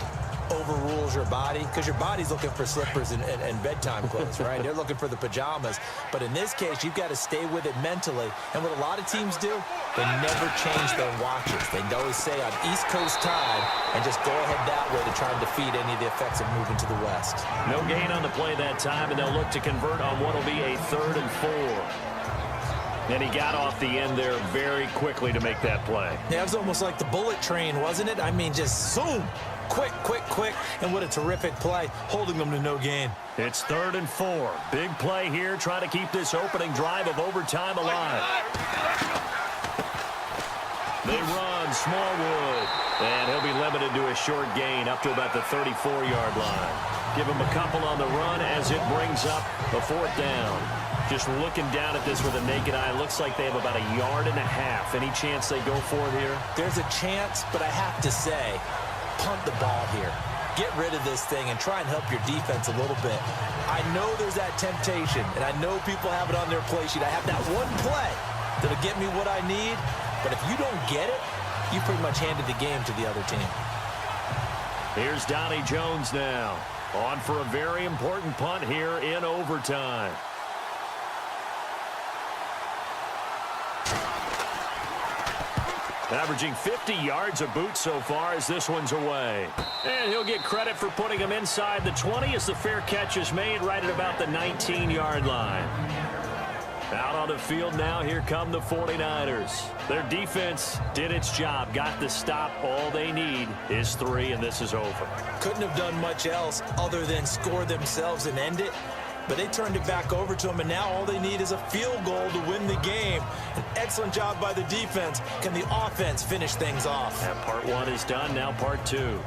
overrules your body, because your body's looking for slippers and bedtime clothes, right? They're looking for the pajamas. But in this case, you've got to stay with it mentally. And what a lot of teams do, they never change their watches. They always say on East Coast time and just go ahead that way to try and defeat any of the effects of moving to the west. No gain on the play that time, and they'll look to convert on what will be a 3rd and 4. And he got off the end there very quickly to make that play. Yeah, it was almost like the bullet train, wasn't it? I mean, just zoom. Quick, quick, quick, and what a terrific play, holding them to no gain. It's 3rd and 4. Big play here, trying to keep this opening drive of overtime alive. They run Smallwood, and he'll be limited to a short gain up to about the 34-yard line. Give him a couple on the run as it brings up a 4th down. Just looking down at this with a naked eye, looks like they have about 1.5 yards. Any chance they go for it here? There's a chance, but I have to say, punt the ball here. Get rid of this thing and try and help your defense a little bit. I know there's that temptation, and I know people have it on their play sheet. I have that one play that'll get me what I need, but if you don't get it, you pretty much handed the game to the other team. Here's Donnie Jones now, on for a very important punt here in overtime. Averaging 50 yards a boot so far as this one's away. And he'll get credit for putting him inside the 20 as the fair catch is made right at about the 19-yard line. Out on the field now, here come the 49ers. Their defense did its job, got the stop. All they need is 3, and this is over. Couldn't have done much else other than score themselves and end it. But they turned it back over to them, and now all they need is a field goal to win the game. An excellent job by the defense. Can the offense finish things off? And part 1 is done, now part 2.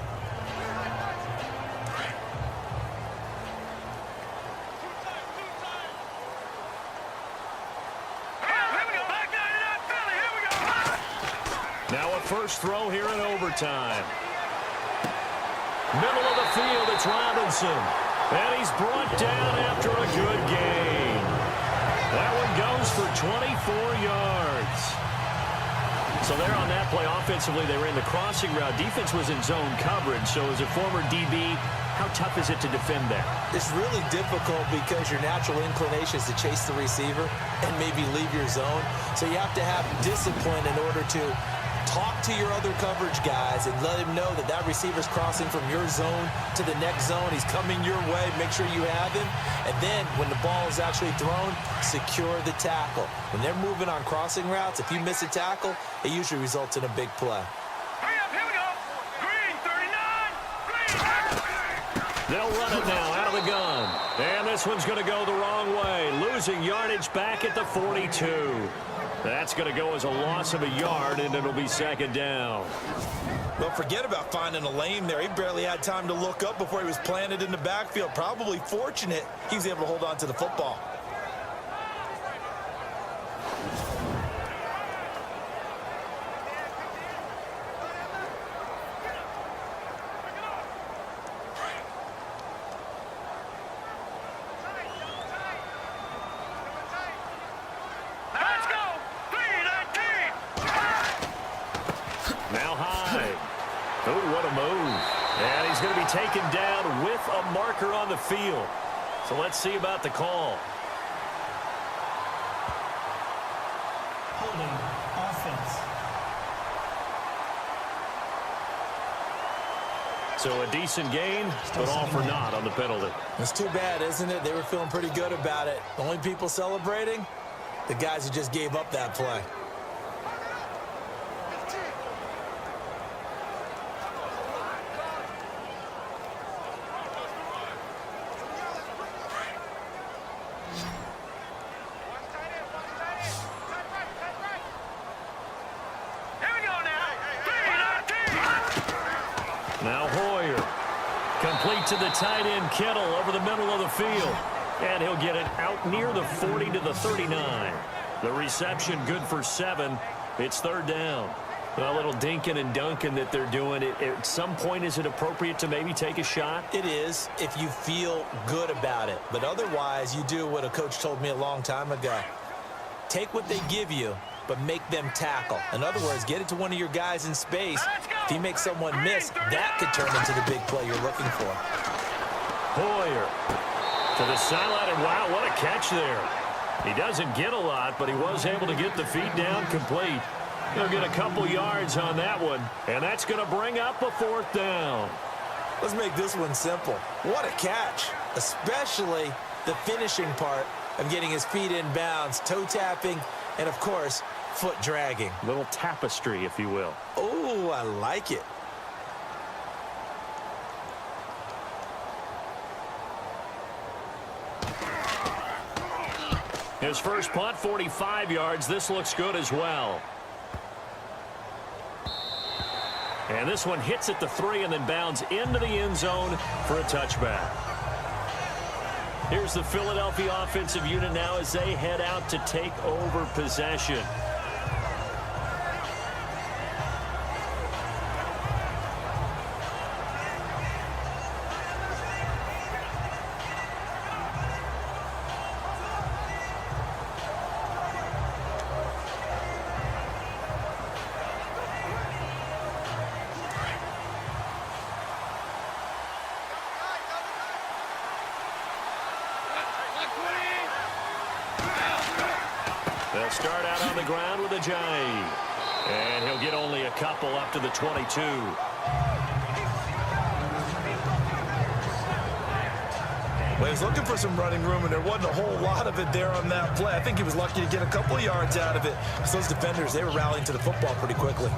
Now a first throw here in overtime. Middle of the field, it's Robinson. And he's brought down after a good gain. That one goes for 24 yards. So there on that play, offensively, they ran the crossing route. Defense was in zone coverage, so as a former DB, how tough is it to defend that? It's really difficult because your natural inclination is to chase the receiver and maybe leave your zone. So you have to have discipline in order to talk to your other coverage guys and let him know that that receiver's crossing from your zone to the next zone. He's coming your way. Make sure you have him. And then when the ball is actually thrown, secure the tackle. When they're moving on crossing routes, if you miss a tackle, it usually results in a big play. Hurry up, here we go. Green, 39. Green. They'll run it now out of the gun. And this one's going to go the wrong way. Losing yardage back at the 42. That's going to go as a loss of a yard, and it'll be second down. Well, forget about finding a lane there. He barely had time to look up before he was planted in the backfield. Probably fortunate he was able to hold on to the football. Taken down with a marker on the field. So let's see about the call. Holding offense. So a decent gain, but all for naught on the penalty. It's too bad, isn't it? They were feeling pretty good about it. The only people celebrating, the guys who just gave up that play. To the tight end, Kittle, over the middle of the field. And he'll get it out near the 40 to the 39. The reception good for 7. It's third down. A little dinking and dunking that they're doing. At some point, is it appropriate to maybe take a shot? It is if you feel good about it. But otherwise, you do what a coach told me a long time ago. Take what they give you, but make them tackle. In other words, get it to one of your guys in space. If you make someone miss, that could turn into the big play you're looking for. Hoyer to the sideline, and wow, what a catch there. He doesn't get a lot, but he was able to get the feet down complete. He'll get a couple yards on that one, and that's going to bring up a fourth down. Let's make this one simple. What a catch, especially the finishing part of getting his feet in bounds, toe tapping, and of course, foot dragging. Little tapestry, if you will. Oh, I like it. His first punt, 45 yards. This looks good as well. And this one hits at the 3 and then bounds into the end zone for a touchback. Here's the Philadelphia offensive unit now as they head out to take over possession. They'll start out on the ground with Ajayi. And he'll get only a couple up to the 22. Well, he was looking for some running room, and there wasn't a whole lot of it there on that play. I think he was lucky to get a couple of yards out of it. Because those defenders, they were rallying to the football pretty quickly.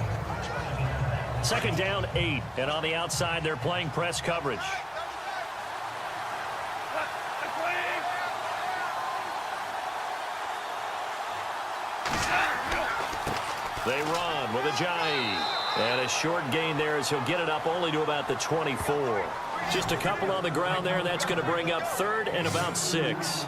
Second down, 8. And on the outside, they're playing press coverage. They run with Ajayi. And a short gain there as he'll get it up only to about the 24. Just a couple on the ground there. That's going to bring up third and about 6.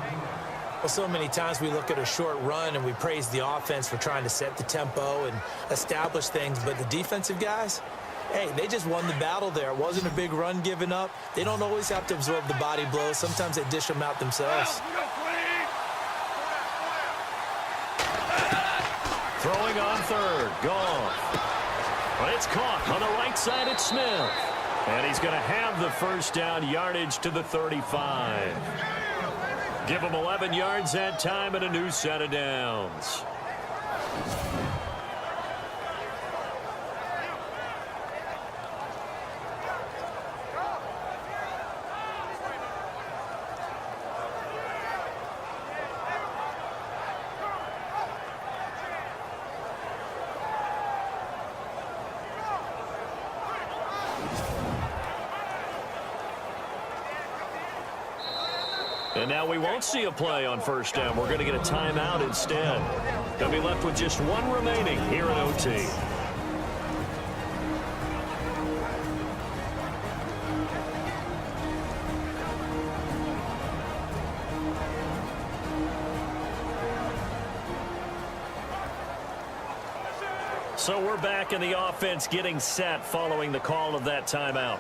Well, so many times we look at a short run and we praise the offense for trying to set the tempo and establish things, but the defensive guys, hey, they just won the battle there. It wasn't a big run given up. They don't always have to absorb the body blows. Sometimes they dish them out themselves. Throwing on third, Goff. But it's caught on the right side at Smith. And he's going to have the first down, yardage to the 35. Give him 11 yards that time and a new set of downs. And now we won't see a play on first down. We're going to get a timeout instead. They'll be left with just one remaining here in OT. So we're back in the offense getting set following the call of that timeout.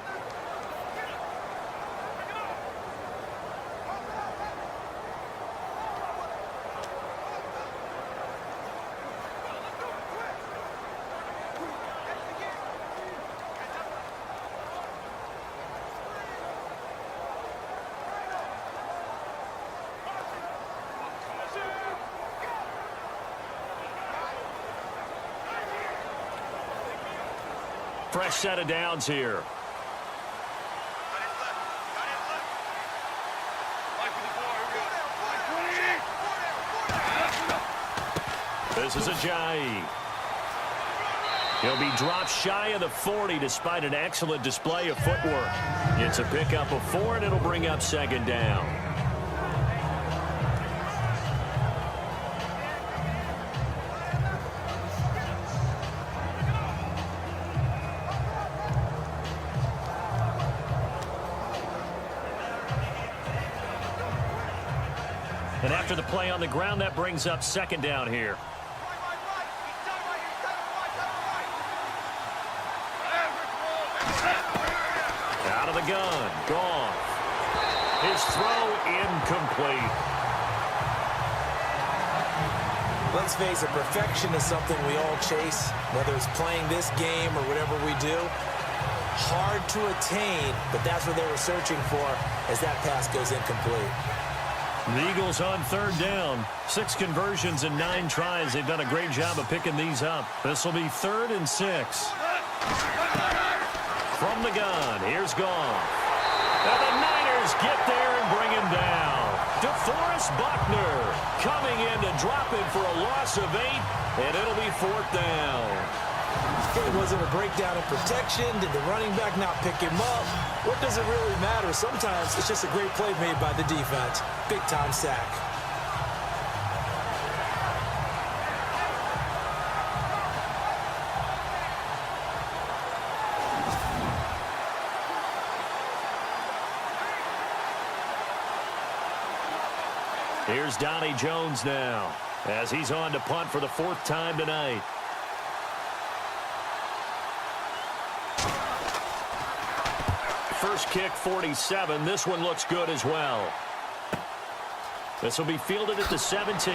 Fresh set of downs here. This is Ajayi. He'll be dropped shy of the 40 despite an excellent display of footwork. It's a pickup of 4, and it'll bring up second down. And after the play on the ground, that brings up second down here. Out of the gun, Goff. His throw incomplete. Let's face it, perfection is something we all chase, whether it's playing this game or whatever we do. Hard to attain, but that's what they were searching for as that pass goes incomplete. The Eagles on third down. 6 conversions and 9 tries. They've done a great job of picking these up. This will be 3rd and 6. From the gun, here's Goff. And the Niners get there and bring him down. DeForest Buckner coming in to drop him for a loss of 8, and it'll be 4th down. It wasn't a breakdown in protection. Did the running back not pick him up? What does it really matter? Sometimes it's just a great play made by the defense. Big-time sack. Here's Donnie Jones now as he's on to punt for the 4th time tonight. First kick, 47. This one looks good as well. This will be fielded at the 17.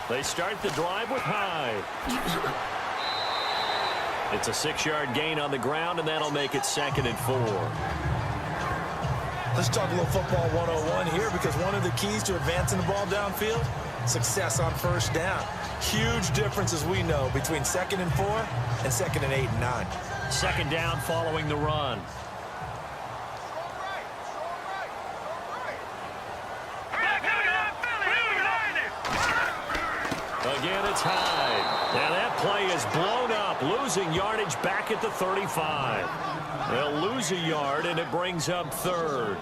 They start the drive with Hyde. It's a 6-yard gain on the ground, and that'll make it 2nd and 4. Let's talk a little football 101 here, because one of the keys to advancing the ball downfield, success on first down. Huge difference, as we know, between 2nd and 4 and 2nd and 8 and 9. 2nd down following the run. Again, it's Hyde. And that play is blown up, losing yardage back at the 35. They'll lose a yard, and it brings up 3rd.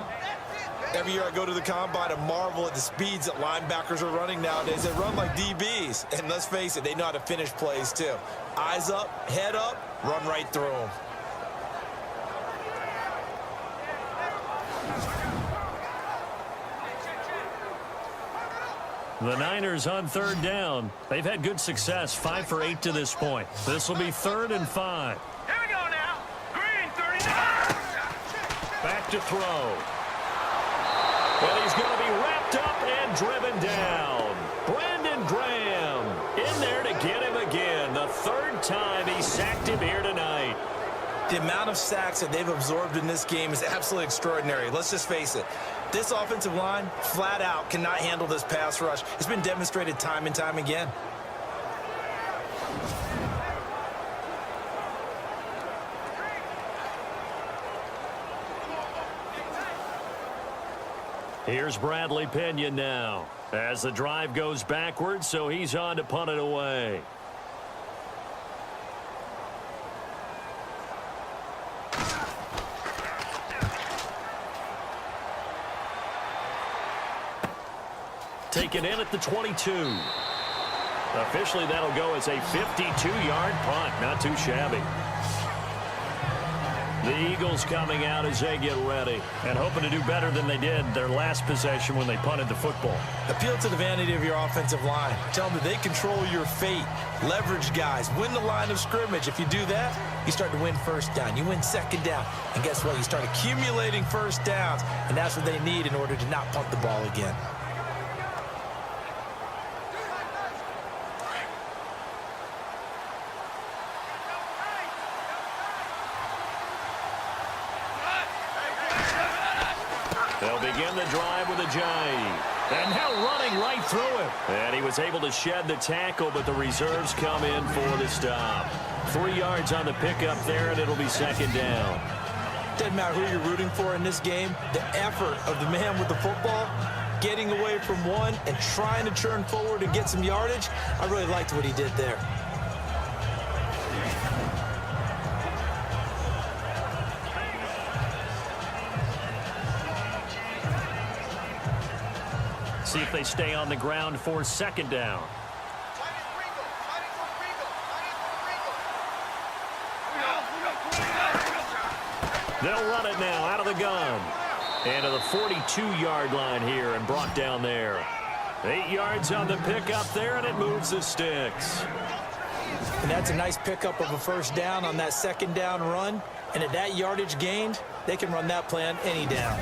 Every year I go to the combine and marvel at the speeds that linebackers are running nowadays. They run like DBs. And let's face it, they know how to finish plays too. Eyes up, head up, run right through them. The Niners on 3rd down. They've had good success, 5 for 8 to this point. This will be 3rd and 5. Here we go now. Green 39. Back to throw. And he's going to be wrapped up and driven down. Brandon Graham in there to get him again. The 3rd time he sacked him here tonight. The amount of sacks that they've absorbed in this game is absolutely extraordinary. Let's just face it. This offensive line, flat out, cannot handle this pass rush. It's been demonstrated time and time again. Here's Bradley Pena now as the drive goes backwards, so he's on to punt it away. Taken in at the 22. Officially, that'll go as a 52-yard punt. Not too shabby. The Eagles coming out as they get ready and hoping to do better than they did their last possession when they punted the football. Appeal to the vanity of your offensive line. Tell them that they control your fate. Leverage guys. Win the line of scrimmage. If you do that, you start to win first down. You win 2nd down. And guess what? You start accumulating first downs. And that's what they need in order to not punt the ball again. They'll begin the drive with a jive. And now running right through him. And he was able to shed the tackle, but the reserves come in for the stop. 3 yards on the pickup there, and it'll be 2nd down. Doesn't matter who you're rooting for in this game. The effort of the man with the football, getting away from one and trying to churn forward and get some yardage, I really liked what he did there. See if they stay on the ground for 2nd down. They'll run it now out of the gun. And to the 42-yard line here and brought down there. 8 yards on the pickup there, and it moves the sticks. And that's a nice pickup of a first down on that 2nd down run. And at that yardage gained, they can run that play on any down.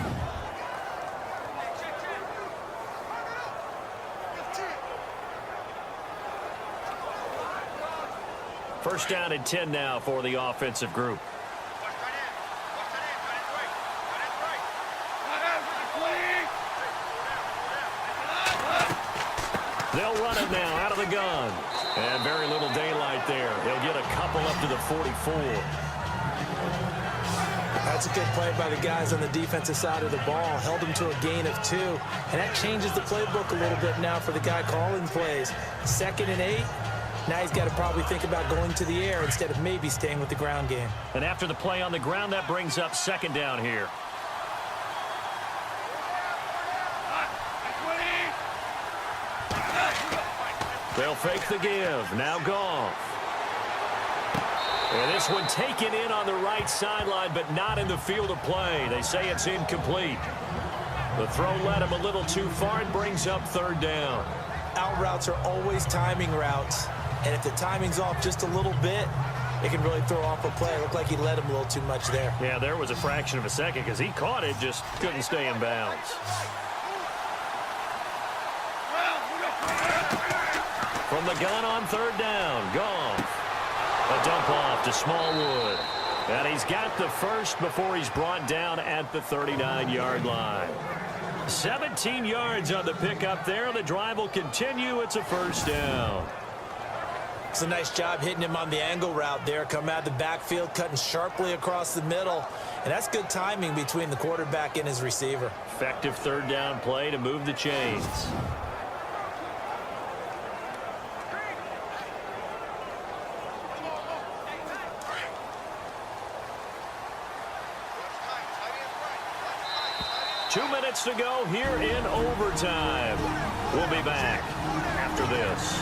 First down and 10 now for the offensive group. They'll run it now out of the gun. And very little daylight there. They'll get a couple up to the 44. That's a good play by the guys on the defensive side of the ball. Held them to a gain of 2. And that changes the playbook a little bit now for the guy calling plays. 2nd and 8. Now he's got to probably think about going to the air instead of maybe staying with the ground game. And after the play on the ground, that brings up 2nd down here. They'll fake the give. Now Goff. And this one taken in on the right sideline, but not in the field of play. They say it's incomplete. The throw led him a little too far and brings up 3rd down. Out routes are always timing routes. And if the timing's off just a little bit, it can really throw off a play. It looked like he led him a little too much there. Yeah, there was a fraction of a second because he caught it, just couldn't stay in bounds. From the gun on third down, Goff. A dump off to Smallwood. And he's got the first before he's brought down at the 39-yard line. 17 yards on the pickup there. The drive will continue. It's a first down. It's a nice job hitting him on the angle route there. Come out of the backfield, cutting sharply across the middle. And that's good timing between the quarterback and his receiver. Effective third down play to move the chains. Two minutes to go here in overtime. We'll be back after this.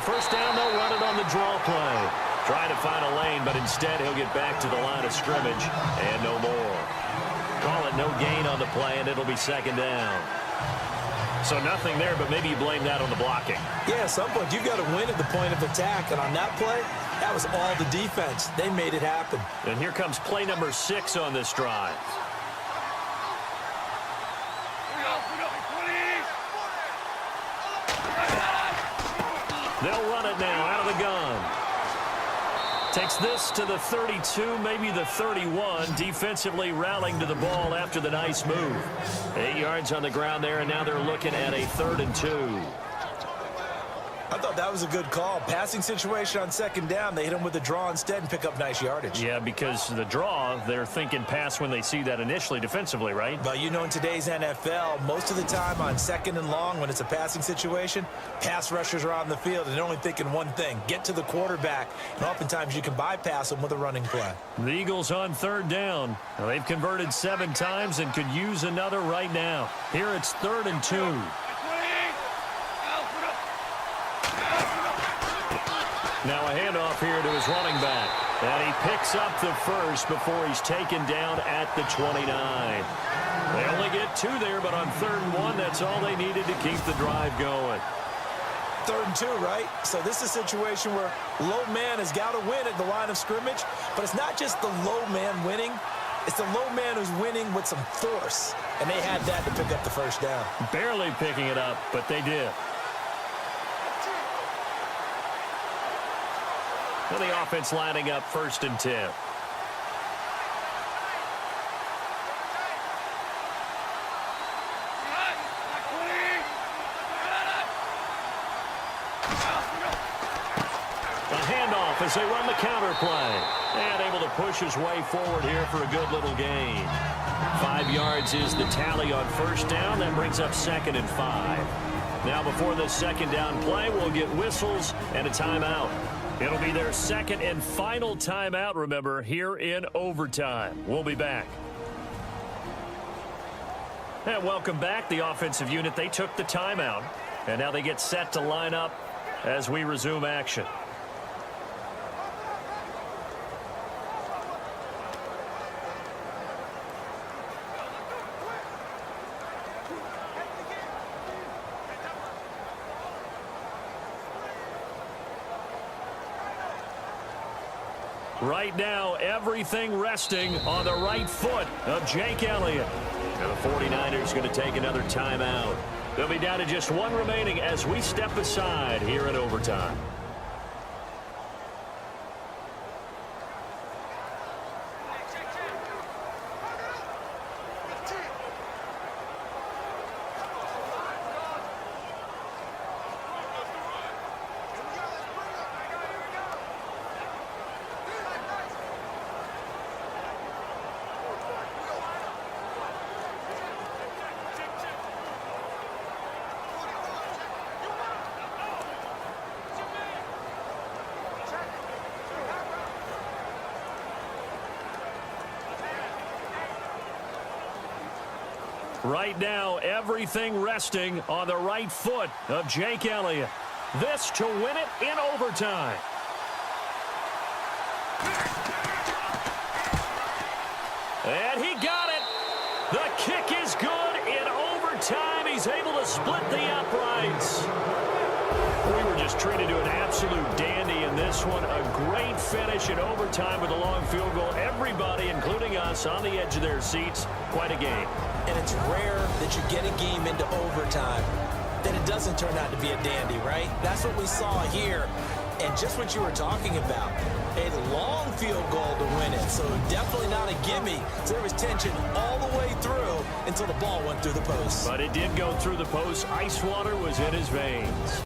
First down, they'll run it on the draw play. Trying to find a lane, but instead he'll get back to the line of scrimmage and no more. Call it no gain on the play, and it'll be second down. So nothing there, but maybe you blame that on the blocking. Yeah, at some point you've got to win at the point of attack, and on that play, that was all the defense. They made it happen. And here comes play number 6 on this drive. They'll run it now out of the gun. Takes this to the 32, maybe the 31. Defensively rallying to the ball after the nice move. 8 yards on the ground there, and now they're looking at a 3rd and 2. I thought that was a good call. Passing situation on second down. They hit him with the draw instead and pick up nice yardage. Yeah, because the draw, they're thinking pass when they see that initially defensively, right? But you know, in today's NFL, most of the time on second and long, when it's a passing situation, pass rushers are on the field and they're only thinking one thing, get to the quarterback. And oftentimes you can bypass them with a running play. The Eagles on 3rd down. Now, they've converted 7 times and could use another right now. Here it's 3rd and 2. Now a handoff here to his running back. And he picks up the first before he's taken down at the 29. They only get 2 there, but on 3rd and 1, that's all they needed to keep the drive going. 3rd and 2, right? So this is a situation where low man has got to win at the line of scrimmage, but it's not just the low man winning. It's the low man who's winning with some force, and they had that to pick up the first down. Barely picking it up, but they did. And the offense lining up 1st and 10. A handoff as they run the counter play. And able to push his way forward here for a good little gain. 5 yards is the tally on 1st down. That brings up 2nd and 5. Now before the 2nd down play, we'll get whistles and a timeout. It'll be their 2nd and final timeout, remember, here in overtime. We'll be back. And welcome back. The offensive unit, they took the timeout. And now they get set to line up as we resume action. Right now, everything resting on the right foot of Jake Elliott. And the 49ers going to take another timeout. They'll be down to just 1 remaining as we step aside here in overtime. Right now, everything resting on the right foot of Jake Elliott. This to win it in overtime. And he got it. The kick is good in overtime. He's able to split the uprights. We were just treated to an absolute dandy in this one. A great finish in overtime with a long field goal. Everybody, including us, on the edge of their seats. Quite a game. And it's rare that you get a game into overtime that it doesn't turn out to be a dandy, right? That's what we saw here. And just what you were talking about, a long field goal to win it. So definitely not a gimme. So there was tension all the way through until the ball went through the post. But it did go through the post. Ice water was in his veins.